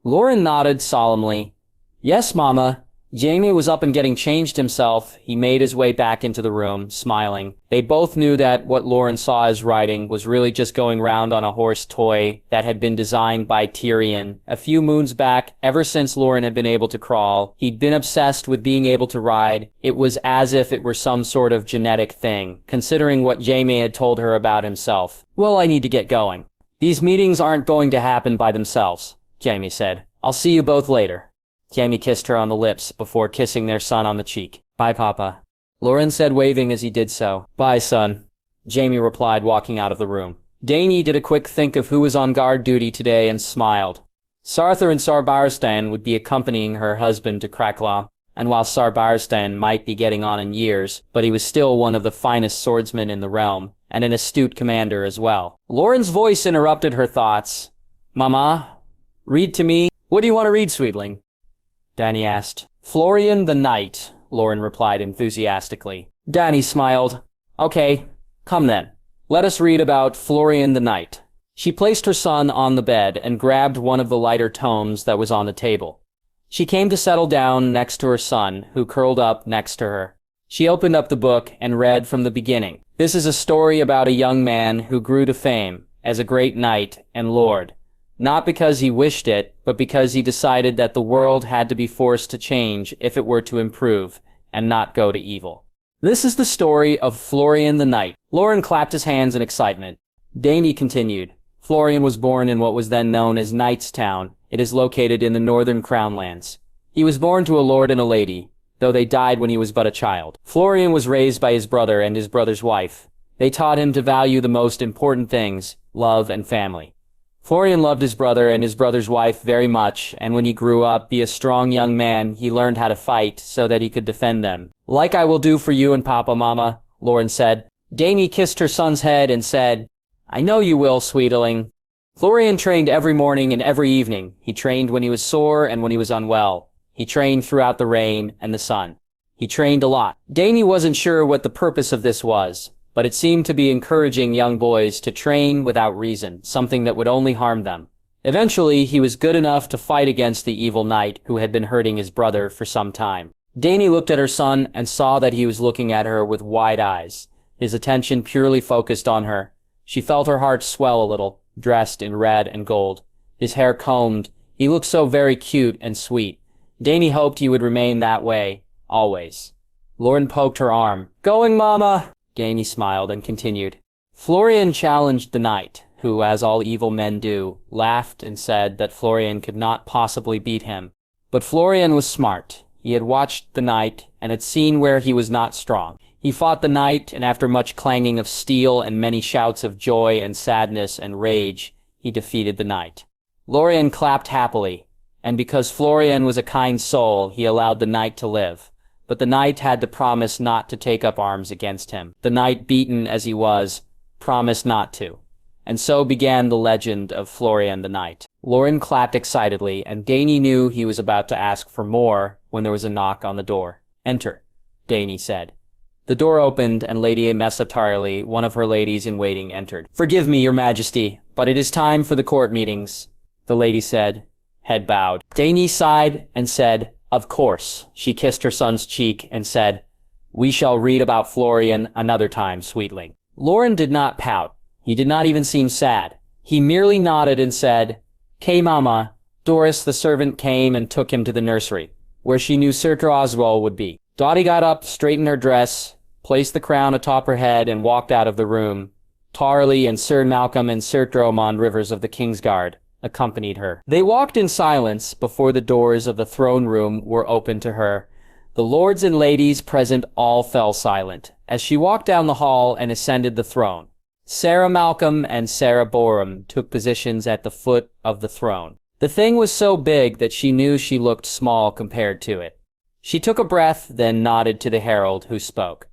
Lauren nodded solemnly. Yes, Mama. Jaime was up and getting changed himself. He made his way back into the room, smiling. They both knew that what Lauren saw as riding was really just going round on a horse toy that had been designed by Tyrion. A few moons back, ever since Lauren had been able to crawl, he'd been obsessed with being able to ride. It was as if it were some sort of genetic thing, considering what Jaime had told her about himself. Well, I need to get going. These meetings aren't going to happen by themselves, Jaime said. I'll see you both later. Jaime kissed her on the lips before kissing their son on the cheek. Bye, Papa. Lauren said, waving as he did so. Bye, son. Jaime replied, walking out of the room. Dany did a quick think of who was on guard duty today and smiled. Sarther and Sar Barristan would be accompanying her husband to Cracklaw. and while Sarbarstan might be getting on in years, but he was still one of the finest swordsmen in the realm, and an astute commander as well. Lauren's voice interrupted her thoughts. "Mama, read to me." "What do you want to read, sweetling?" Dany asked. "Florian the Knight," Lauren replied enthusiastically. Dany smiled. "Okay, come then. Let us read about Florian the Knight." She placed her son on the bed and grabbed one of the lighter tomes that was on the table. She came to settle down next to her son, who curled up next to her. She opened up the book and read from the beginning. This is a story about a young man who grew to fame as a great knight and lord, not because he wished it, but because he decided that the world had to be forced to change if it were to improve and not go to evil. This is the story of Florian the Knight. Lauren clapped his hands in excitement. Dany continued. Florian was born in what was then known as Knightstown. It is located in the northern Crown Lands. He was born to a lord and a lady, though they died when he was but a child. Florian was raised by his brother and his brother's wife. They taught him to value the most important things, love and family. Florian loved his brother and his brother's wife very much, and when he grew up, be a strong young man, he learned how to fight so that he could defend them. "Like I will do for you and Papa, Mama," Lauren said. Dany kissed her son's head and said, "I know you will, sweetling." Florian trained every morning and every evening. He trained when he was sore and when he was unwell. He trained throughout the rain and the sun. He trained a lot. Dany wasn't sure what the purpose of this was, but it seemed to be encouraging young boys to train without reason, something that would only harm them. Eventually, he was good enough to fight against the evil knight who had been hurting his brother for some time. Dany looked at her son and saw that he was looking at her with wide eyes, his attention purely focused on her. She felt her heart swell a little, dressed in red and gold, his hair combed. He looked so very cute and sweet. Dany hoped he would remain that way, always. Lauren poked her arm. "Going, Mama!" Dany smiled and continued. Florian challenged the knight, who, as all evil men do, laughed and said that Florian could not possibly beat him. But Florian was smart. He had watched the knight and had seen where he was not strong. He fought the knight, and after much clanging of steel and many shouts of joy and sadness and rage, he defeated the knight. Florian clapped happily, and because Florian was a kind soul, he allowed the knight to live. But the knight had to promise not to take up arms against him. The knight, beaten as he was, promised not to. And so began the legend of Florian the Knight. Lauren clapped excitedly, and Dany knew he was about to ask for more when there was a knock on the door. "Enter," Dany said. The door opened, and Lady Aemessa Targaryen, one of her ladies-in-waiting, entered. "Forgive me, your majesty, but it is time for the court meetings," the lady said, head bowed. Dany sighed and said, "Of course." She kissed her son's cheek and said, "We shall read about Florian another time, sweetling." Lauren did not pout. He did not even seem sad. He merely nodded and said, "Kay, Mama." Doris, the servant, came and took him to the nursery, where she knew Sir Oswald would be. Dottie got up, straightened her dress, placed the crown atop her head, and walked out of the room. Tarly and Sir Malcolm and Sir Dromond Rivers of the Kingsguard accompanied her. They walked in silence before the doors of the throne room were opened to her. The lords and ladies present all fell silent as she walked down the hall and ascended the throne. Sarah Malcolm and Sarah Borum took positions at the foot of the throne. The thing was so big that she knew she looked small compared to it. She took a breath, then nodded to the herald, who spoke.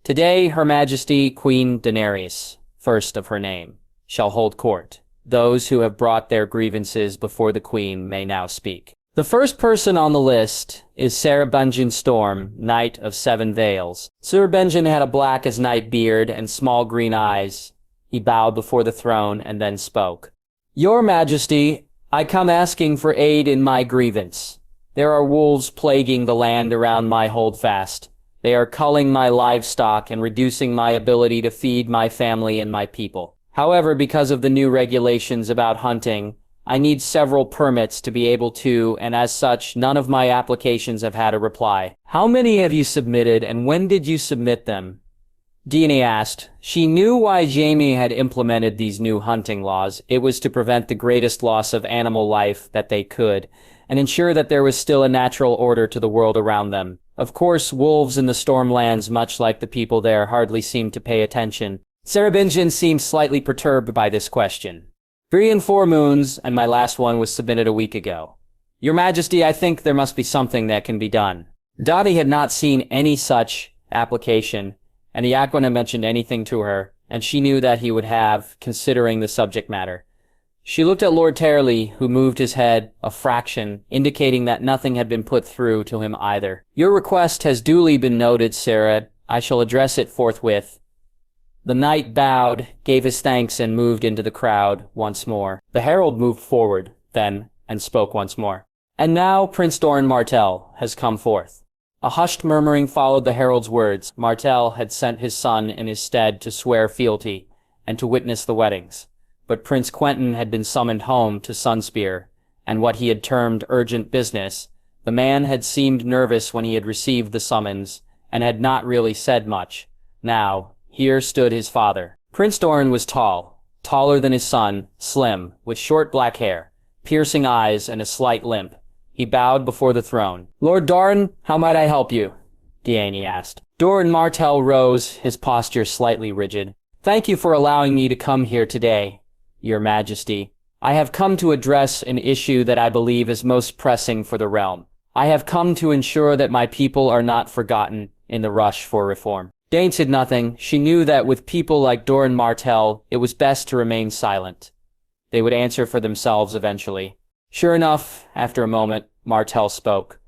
"Today, Her Majesty Queen Daenerys, first of her name, shall hold court. Those who have brought their grievances before the Queen may now speak." The first person on the list is Sir Benjen Storm, Knight of Seven Vales. Sir Benjen had a black as night beard and small green eyes. He bowed before the throne and then spoke. "Your Majesty, I come asking for aid in my grievance. There are wolves plaguing the land around my holdfast. They are culling my livestock and reducing my ability to feed my family and my people. However, because of the new regulations about hunting, I need several permits to be able to, and as such, none of my applications have had a reply." "How many have you submitted, and when did you submit them?" Dany asked. She knew why Jaime had implemented these new hunting laws. It was to prevent the greatest loss of animal life that they could, and ensure that there was still a natural order to the world around them. Of course, wolves in the Stormlands, much like the people there, hardly seemed to pay attention. Sarah Benjen seemed slightly perturbed by this question. 3 and 4 moons, and my last one was submitted a week ago. Your Majesty, I think there must be something that can be done. Dottie had not seen any such application, and Iaquin hadn't mentioned anything to her, and she knew that he would have, considering the subject matter. She looked at Lord Targaryen, who moved his head a fraction, indicating that nothing had been put through to him either. "Your request has duly been noted, Sarah. I shall address it forthwith." The knight bowed, gave his thanks, and moved into the crowd once more. The herald moved forward, then, and spoke once more. "And now Prince Doran Martell has come forth." A hushed murmuring followed the herald's words. Martell had sent his son in his stead to swear fealty, and to witness the weddings. But Prince Quentyn had been summoned home to Sunspear, and what he had termed urgent business. The man had seemed nervous when he had received the summons, and had not really said much. Now, here stood his father. Prince Doran was tall, taller than his son, slim, with short black hair, piercing eyes, and a slight limp. He bowed before the throne. "Lord Doran, how might I help you?" Daenerys asked. Doran Martell rose, his posture slightly rigid. "Thank you for allowing me to come here today, Your Majesty. I have come to address an issue that I believe is most pressing for the realm. I have come to ensure that my people are not forgotten in the rush for reform." Dane said nothing. She knew that with people like Doran Martell, it was best to remain silent. They would answer for themselves eventually. Sure enough, after a moment, Martell spoke.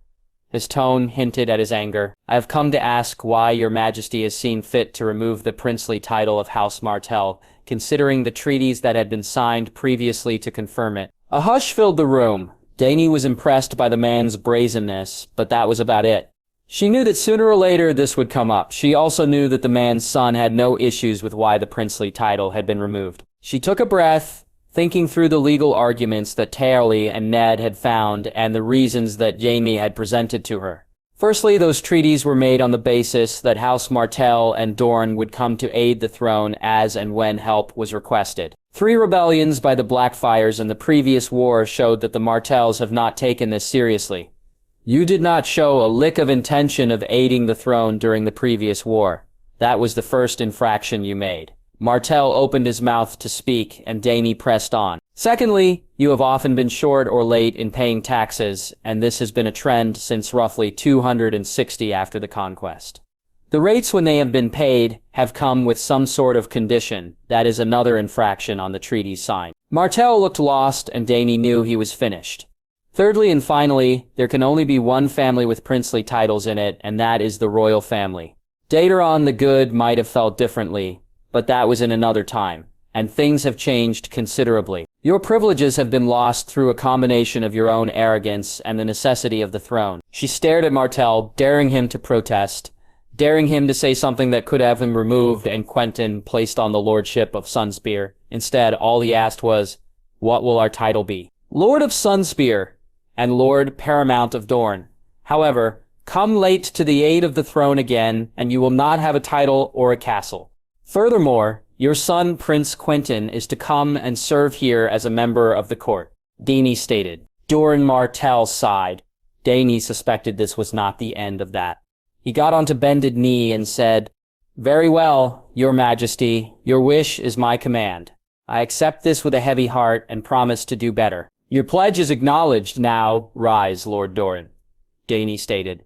His tone hinted at his anger. "I have come to ask why Your Majesty has seen fit to remove the princely title of House Martell, considering the treaties that had been signed previously to confirm it." A hush filled the room. Dany was impressed by the man's brazenness, but that was about it. She knew that sooner or later this would come up. She also knew that the man's son had no issues with why the princely title had been removed. She took a breath, thinking through the legal arguments that Targaryen and Ned had found and the reasons that Jaime had presented to her. Firstly, those treaties were made on the basis that House Martell and Dorne would come to aid the throne as and when help was requested. 3 rebellions by the Blackfires in the previous war showed that the Martells have not taken this seriously. You did not show a lick of intention of aiding the throne during the previous war. That was the first infraction you made. Martell opened his mouth to speak, and Dany pressed on. Secondly, you have often been short or late in paying taxes, and this has been a trend since roughly 260 after the conquest. The rates when they have been paid have come with some sort of condition. That is another infraction on the treaties signed. Martell looked lost, and Dany knew he was finished. Thirdly and finally, there can only be one family with princely titles in it, and that is the royal family. Daeron the Good might have felt differently, but that was in another time, and things have changed considerably. Your privileges have been lost through a combination of your own arrogance and the necessity of the throne. She stared at Martell, daring him to protest, daring him to say something that could have him removed and Quentyn placed on the lordship of Sunspear. Instead, all he asked was, "What will our title be?" "Lord of Sunspear and Lord Paramount of Dorne. However, come late to the aid of the throne again, and you will not have a title or a castle. Furthermore, your son Prince Quentyn is to come and serve here as a member of the court," Dany stated. Doran Martell sighed. Dany suspected this was not the end of that. He got onto bended knee and said, "Very well, Your Majesty, your wish is my command. I accept this with a heavy heart and promise to do better." "Your pledge is acknowledged. Now, rise, Lord Doran," Dany stated.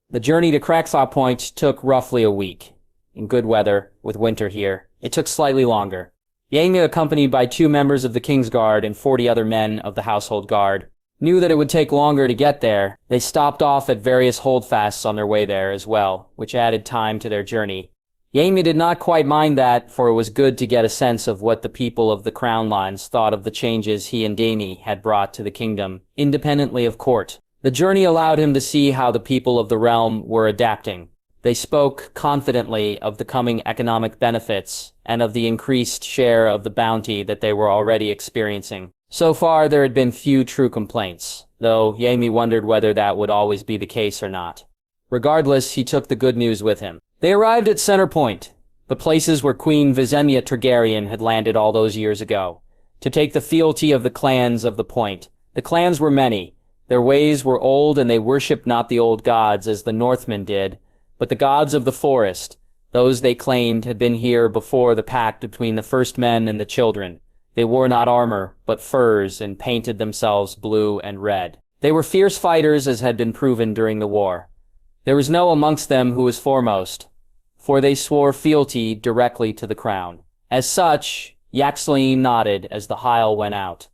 The journey to Cracksaw Point took roughly a week. In good weather, with winter here, it took slightly longer. Jaime, accompanied by 2 members of the Kingsguard and 40 other men of the Household Guard, knew that it would take longer to get there. They stopped off at various holdfasts on their way there as well, which added time to their journey. Jaime did not quite mind that, for it was good to get a sense of what the people of the Crown Lines thought of the changes he and Dany had brought to the kingdom, independently of court. The journey allowed him to see how the people of the realm were adapting. They spoke confidently of the coming economic benefits and of the increased share of the bounty that they were already experiencing. So far, there had been few true complaints, though Jaime wondered whether that would always be the case or not. Regardless, he took the good news with him. They arrived at Center Point, the places where Queen Visenya Targaryen had landed all those years ago, to take the fealty of the clans of the Point. The clans were many. Their ways were old, and they worshipped not the old gods as the Northmen did, but the gods of the forest. Those they claimed had been here before the pact between the first men and the children. They wore not armor, but furs, and painted themselves blue and red. They were fierce fighters, as had been proven during the war. There was no amongst them who was foremost, for they swore fealty directly to the crown. As such, Yaxley nodded as the Heil went out.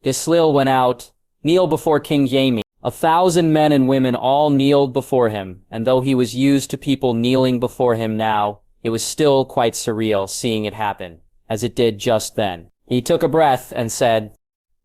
Gislil went out, kneel before King Jaime. 1,000 men and women all kneeled before him, and though he was used to people kneeling before him now, it was still quite surreal seeing it happen, as it did just then. He took a breath and said,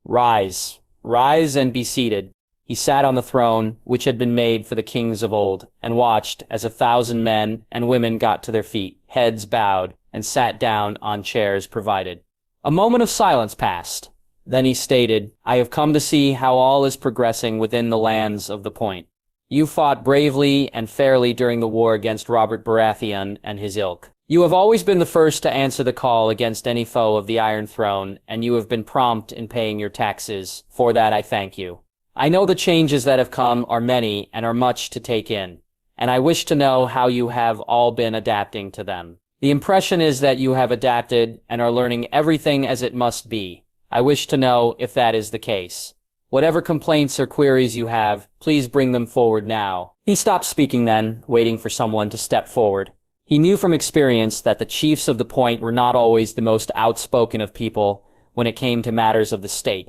"Rise, rise and be seated." He sat on the throne, which had been made for the kings of old, and watched as 1,000 men and women got to their feet, heads bowed, and sat down on chairs provided. A moment of silence passed. Then he stated, "I have come to see how all is progressing within the lands of the Point. You fought bravely and fairly during the war against Robert Baratheon and his ilk. You have always been the first to answer the call against any foe of the Iron Throne, and you have been prompt in paying your taxes. For that I thank you. I know the changes that have come are many and are much to take in, and I wish to know how you have all been adapting to them. The impression is that you have adapted and are learning everything as it must be. I wish to know if that is the case. Whatever complaints or queries you have, please bring them forward now." He stopped speaking then, waiting for someone to step forward. He knew from experience that the chiefs of the Point were not always the most outspoken of people when it came to matters of the state.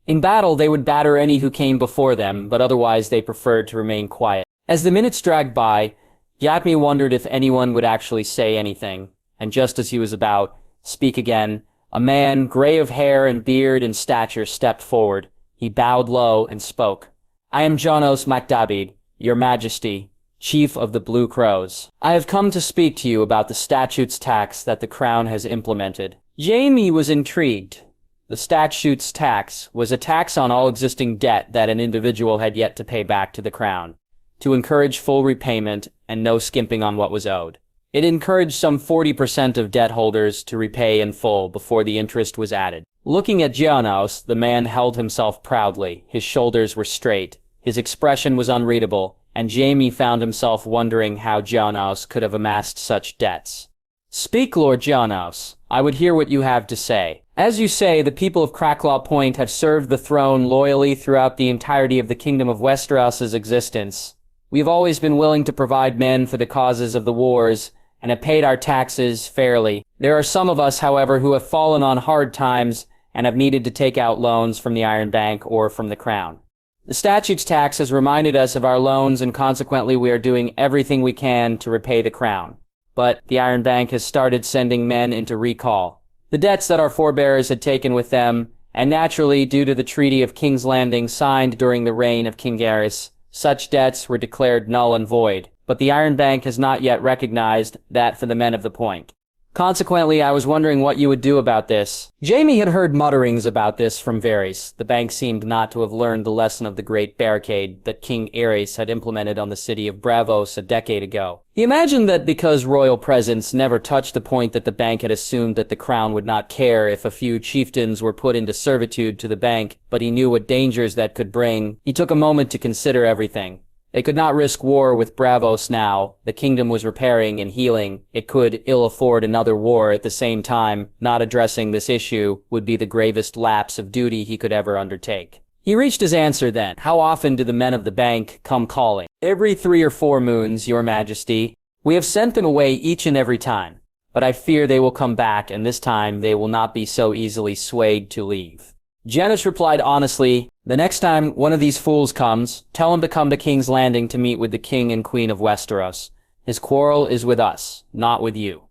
In battle, they would batter any who came before them, but otherwise they preferred to remain quiet. As the minutes dragged by, Yappy wondered if anyone would actually say anything, and just as he was about speak again, a man, gray of hair and beard and stature, stepped forward. He bowed low and spoke. "I am Janos Macdabid, your majesty, chief of the Blue Crows. I have come to speak to you about the statutes tax that the crown has implemented." Jaime was intrigued. The statutes tax was a tax on all existing debt that an individual had yet to pay back to the crown, to encourage full repayment and no skimping on what was owed. It encouraged some 40% of debt holders to repay in full before the interest was added. Looking at Janos, the man held himself proudly. His shoulders were straight. His expression was unreadable, and Jaime found himself wondering how Janos could have amassed such debts. "Speak, Lord Janos. I would hear what you have to say. As you say, the people of Cracklaw Point have served the throne loyally throughout the entirety of the Kingdom of Westeros's existence. We have always been willing to provide men for the causes of the wars, and have paid our taxes fairly. There are some of us, however, who have fallen on hard times and have needed to take out loans from the Iron Bank or from the Crown. The statutes tax has reminded us of our loans, and consequently we are doing everything we can to repay the Crown. But the Iron Bank has started sending men into recall. The debts that our forebears had taken with them, and naturally, due to the Treaty of King's Landing signed during the reign of King Daenerys, such debts were declared null and void. But the Iron Bank has not yet recognized that for the men of the Point. Consequently, I was wondering what you would do about this." Jaime had heard mutterings about this from Varys. The bank seemed not to have learned the lesson of the great barricade that King Aerys had implemented on the city of Braavos a decade ago. He imagined that because royal presence never touched the point that the bank had assumed that the crown would not care if a few chieftains were put into servitude to the bank, but he knew what dangers that could bring. He took a moment to consider everything. They could not risk war with Braavos now. The kingdom was repairing and healing. It could ill afford another war at the same time. Not addressing this issue would be the gravest lapse of duty he could ever undertake. He reached his answer then. "How often do the men of the bank come calling?" "Every 3 or 4 moons, your majesty. We have sent them away each and every time. But I fear they will come back, and this time they will not be so easily swayed to leave." Janos replied honestly, "The next time one of these fools comes, tell him to come to King's Landing to meet with the King and Queen of Westeros. His quarrel is with us, not with you.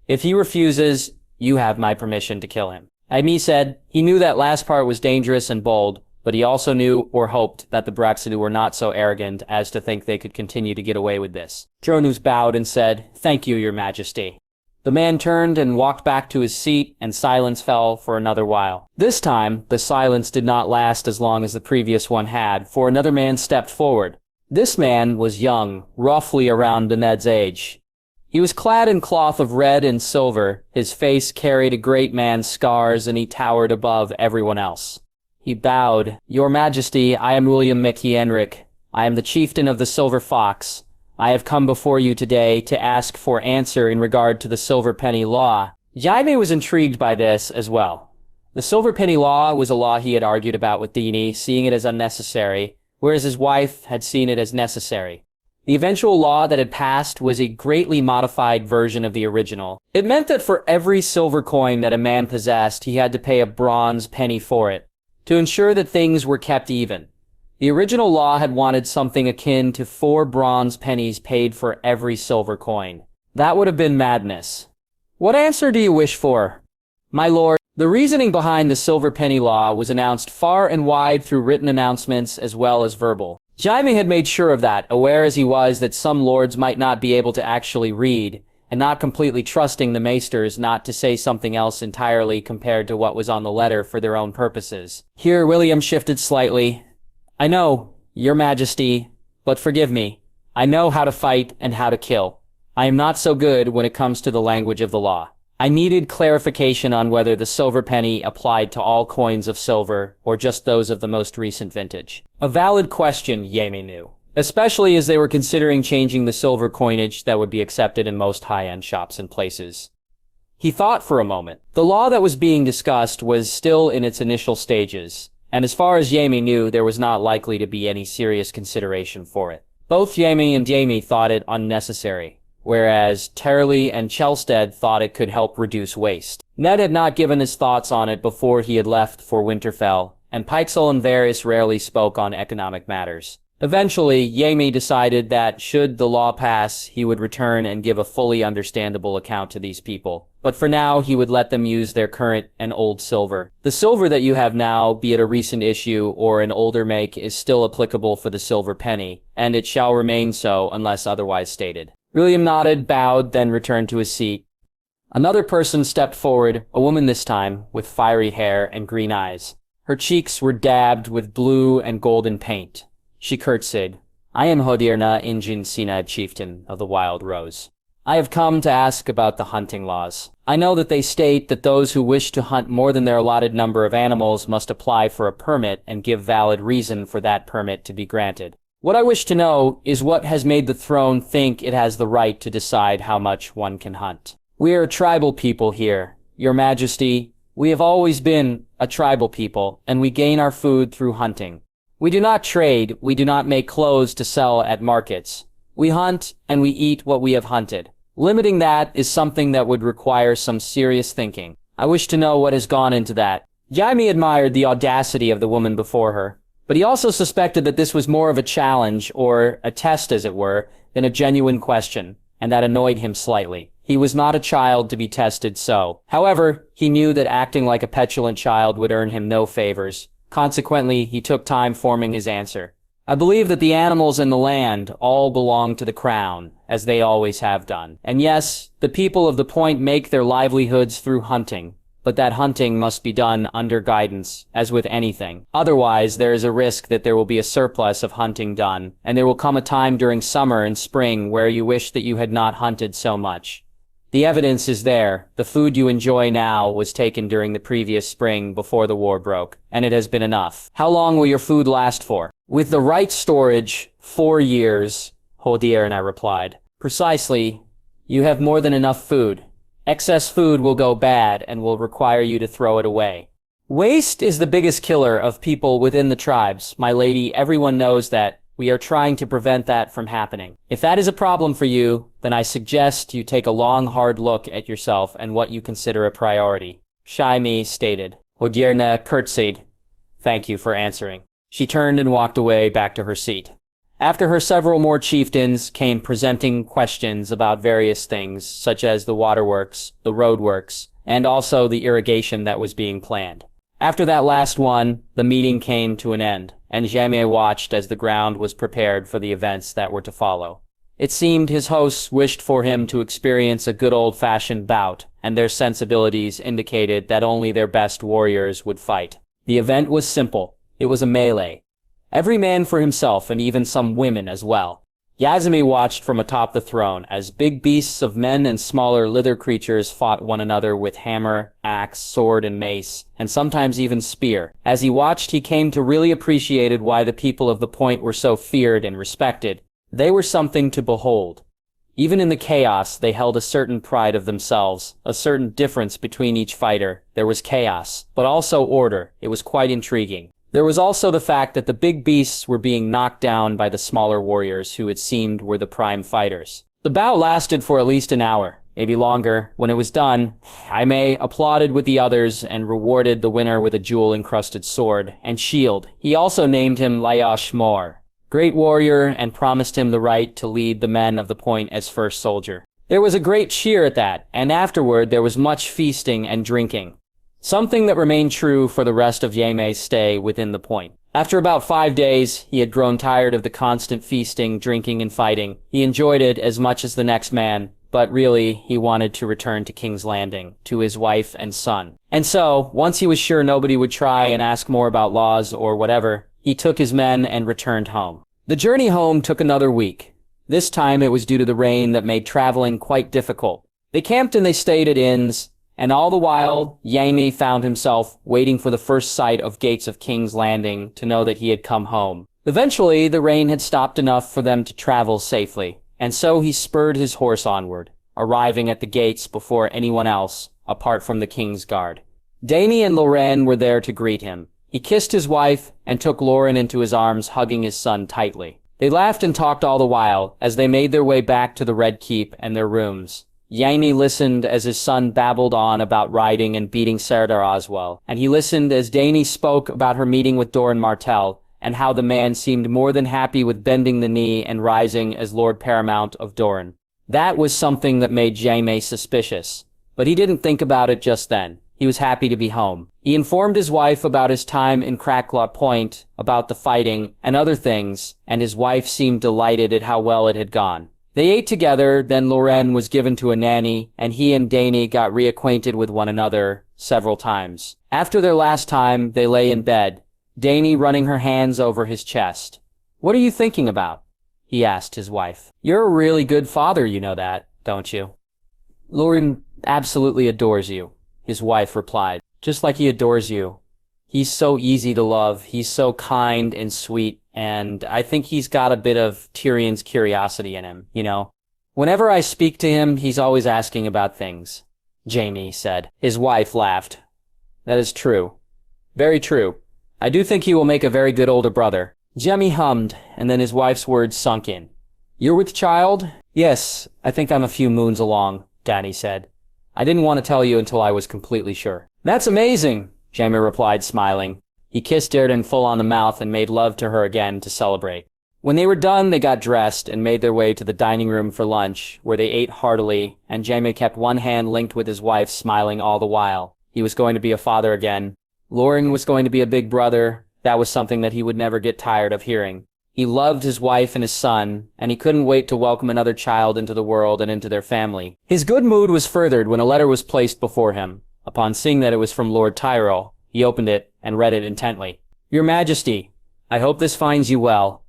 If he refuses, you have my permission to kill him." Jaime said he knew that last part was dangerous and bold, but he also knew or hoped that the Braxadu were not so arrogant as to think they could continue to get away with this. Tronus bowed and said, "Thank you, your majesty." The man turned and walked back to his seat, and silence fell for another while. This time, the silence did not last as long as the previous one had, for another man stepped forward. This man was young, roughly around Ned's age. He was clad in cloth of red and silver, his face carried a great man's scars, and he towered above everyone else. He bowed. "Your Majesty, I am William McHenrick. I am the chieftain of the Silver Fox. I have come before you today to ask for answer in regard to the Silver Penny Law." Jaime was intrigued by this as well. The Silver Penny Law was a law he had argued about with Dini, seeing it as unnecessary, whereas his wife had seen it as necessary. The eventual law that had passed was a greatly modified version of the original. It meant that for every silver coin that a man possessed, he had to pay a bronze penny for it, to ensure that things were kept even. The original law had wanted something akin to 4 bronze pennies paid for every silver coin. That would have been madness. What answer do you wish for? My lord, the reasoning behind the Silver Penny Law was announced far and wide through written announcements as well as verbal. Jaime had made sure of that, aware as he was that some lords might not be able to actually read, and not completely trusting the maesters not to say something else entirely compared to what was on the letter for their own purposes. Here William shifted slightly. I know, your majesty, but forgive me. I know how to fight and how to kill. I am not so good when it comes to the language of the law. I needed clarification on whether the silver penny applied to all coins of silver or just those of the most recent vintage. A valid question, Jaime knew, especially as they were considering changing the silver coinage that would be accepted in most high-end shops and places. He thought for a moment. The law that was being discussed was still in its initial stages, and as far as Jaime knew, there was not likely to be any serious consideration for it. Both Jaime and Jaime thought it unnecessary, whereas Targaryen and Chelstead thought it could help reduce waste. Ned had not given his thoughts on it before he had left for Winterfell, and Pyxell and Varys rarely spoke on economic matters. Eventually, Jaime decided that, should the law pass, he would return and give a fully understandable account to these people. But for now, he would let them use their current and old silver. The silver that you have now, be it a recent issue or an older make, is still applicable for the silver penny, and it shall remain so unless otherwise stated. William nodded, bowed, then returned to his seat. Another person stepped forward, a woman this time, with fiery hair and green eyes. Her cheeks were dabbed with blue and golden paint. She curtsied. I am Hodirna Injin Sina, chieftain of the Wild Rose. I have come to ask about the hunting laws. I know that they state that those who wish to hunt more than their allotted number of animals must apply for a permit and give valid reason for that permit to be granted. What I wish to know is what has made the throne think it has the right to decide how much one can hunt. We are a tribal people here, Your Majesty. We have always been a tribal people, and we gain our food through hunting. We do not trade, we do not make clothes to sell at markets. We hunt, and we eat what we have hunted. Limiting that is something that would require some serious thinking. I wish to know what has gone into that. Jaime admired the audacity of the woman before her, but he also suspected that this was more of a challenge, or a test as it were, than a genuine question, and that annoyed him slightly. He was not a child to be tested so. However, he knew that acting like a petulant child would earn him no favors. Consequently, he took time forming his answer. I believe that the animals in the land all belong to the crown, as they always have done. And yes, the people of the point make their livelihoods through hunting, but that hunting must be done under guidance, as with anything. Otherwise, there is a risk that there will be a surplus of hunting done, and there will come a time during summer and spring where you wish that you had not hunted so much. The evidence is there. The food you enjoy now was taken during the previous spring before the war broke, and it has been enough. How long will your food last for? With the right storage, 4 years, Hodirna replied. Precisely. You have more than enough food. Excess food will go bad and will require you to throw it away. Waste is the biggest killer of people within the tribes, my lady. Everyone knows that. We are trying to prevent that from happening. If that is a problem for you, then I suggest you take a long, hard look at yourself and what you consider a priority. Jaime stated. Hodirna curtsied. Thank you for answering. She turned and walked away back to her seat. After her, several more chieftains came presenting questions about various things, such as the waterworks, the roadworks, and also the irrigation that was being planned. After that last one, the meeting came to an end, and Jaime watched as the ground was prepared for the events that were to follow. It seemed his hosts wished for him to experience a good old-fashioned bout, and their sensibilities indicated that only their best warriors would fight. The event was simple. It was a melee. Every man for himself, and even some women as well. Yazimi watched from atop the throne as big beasts of men and smaller lither creatures fought one another with hammer, axe, sword, and mace, and sometimes even spear. As he watched, he came to really appreciate why the people of the point were so feared and respected. They were something to behold. Even in the chaos, they held a certain pride of themselves, a certain difference between each fighter. There was chaos, but also order. It was quite intriguing. There was also the fact that the big beasts were being knocked down by the smaller warriors who it seemed were the prime fighters. The bout lasted for at least an hour, maybe longer. When it was done, Jaime applauded with the others and rewarded the winner with a jewel-encrusted sword and shield. He also named him Lyaosh Mor, great warrior, and promised him the right to lead the men of the point as first soldier. There was a great cheer at that, and afterward there was much feasting and drinking. Something that remained true for the rest of Yaime's stay within the point. After about 5 days, he had grown tired of the constant feasting, drinking, and fighting. He enjoyed it as much as the next man, but really, he wanted to return to King's Landing, to his wife and son. And so, once he was sure nobody would try and ask more about laws or whatever, he took his men and returned home. The journey home took another week. This time it was due to the rain that made traveling quite difficult. They camped and they stayed at inns, and all the while, Jaime found himself waiting for the first sight of gates of King's Landing to know that he had come home. Eventually, the rain had stopped enough for them to travel safely, and so he spurred his horse onward, arriving at the gates before anyone else, apart from the King's Guard. Dany and Loren were there to greet him. He kissed his wife and took Loren into his arms, hugging his son tightly. They laughed and talked all the while, as they made their way back to the Red Keep and their rooms. Jaime listened as his son babbled on about riding and beating Serdar Oswell, and he listened as Dany spoke about her meeting with Doran Martell, and how the man seemed more than happy with bending the knee and rising as Lord Paramount of Doran. That was something that made Jaime suspicious, but he didn't think about it just then. He was happy to be home. He informed his wife about his time in Crackclaw Point, about the fighting, and other things, and his wife seemed delighted at how well it had gone. They ate together, then Loren was given to a nanny, and he and Dany got reacquainted with one another several times. After their last time, they lay in bed, Dany running her hands over his chest. "What are you thinking about?" he asked his wife. "You're a really good father, you know that, don't you?" "Loren absolutely adores you," his wife replied, "just like he adores you. He's so easy to love, he's so kind and sweet, and I think he's got a bit of Tyrion's curiosity in him, you know. Whenever I speak to him, he's always asking about things," Jaime said. His wife laughed. "That is true. Very true. I do think he will make a very good older brother." Jaime hummed, and then his wife's words sunk in. "You're with child?" "Yes, I think I'm a few moons along," Dany said. "I didn't want to tell you until I was completely sure." "That's amazing," Jaime replied, smiling. He kissed Erden full on the mouth and made love to her again to celebrate. When they were done, they got dressed and made their way to the dining room for lunch, where they ate heartily, and Jaime kept one hand linked with his wife, smiling all the while. He was going to be a father again. Loren was going to be a big brother. That was something that he would never get tired of hearing. He loved his wife and his son, and he couldn't wait to welcome another child into the world and into their family. His good mood was furthered when a letter was placed before him. Upon seeing that it was from Lord Tyrell, he opened it and read it intently. "Your Majesty, I hope this finds you well.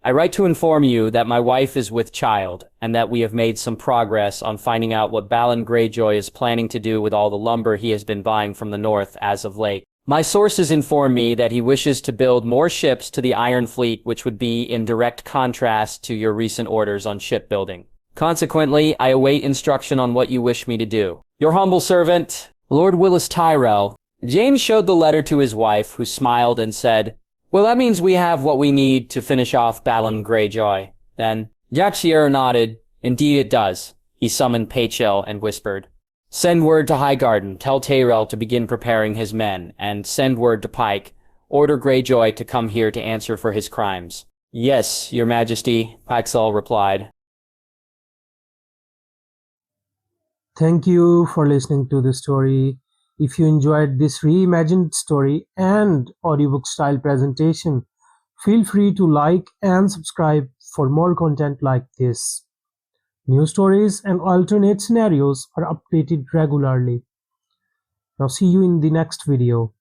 I write to inform you that my wife is with child, and that we have made some progress on finding out what Balon Greyjoy is planning to do with all the lumber he has been buying from the north as of late. My sources inform me that he wishes to build more ships to the Iron Fleet, which would be in direct contrast to your recent orders on shipbuilding. Consequently, I await instruction on what you wish me to do. Your humble servant, Lord Willis Tyrell." James showed the letter to his wife, who smiled and said, "Well, that means we have what we need to finish off Balon Greyjoy." Then, Jaxier nodded. "Indeed it does." He summoned Pachel and whispered, "Send word to Highgarden, tell Tyrell to begin preparing his men, and send word to Pike. Order Greyjoy to come here to answer for his crimes." "Yes, your Majesty," Pyxell replied. Thank you for listening to the story. If you enjoyed this reimagined story and audiobook style presentation, feel free to like and subscribe for more content like this. New stories and alternate scenarios are updated regularly. Now see you in the next video.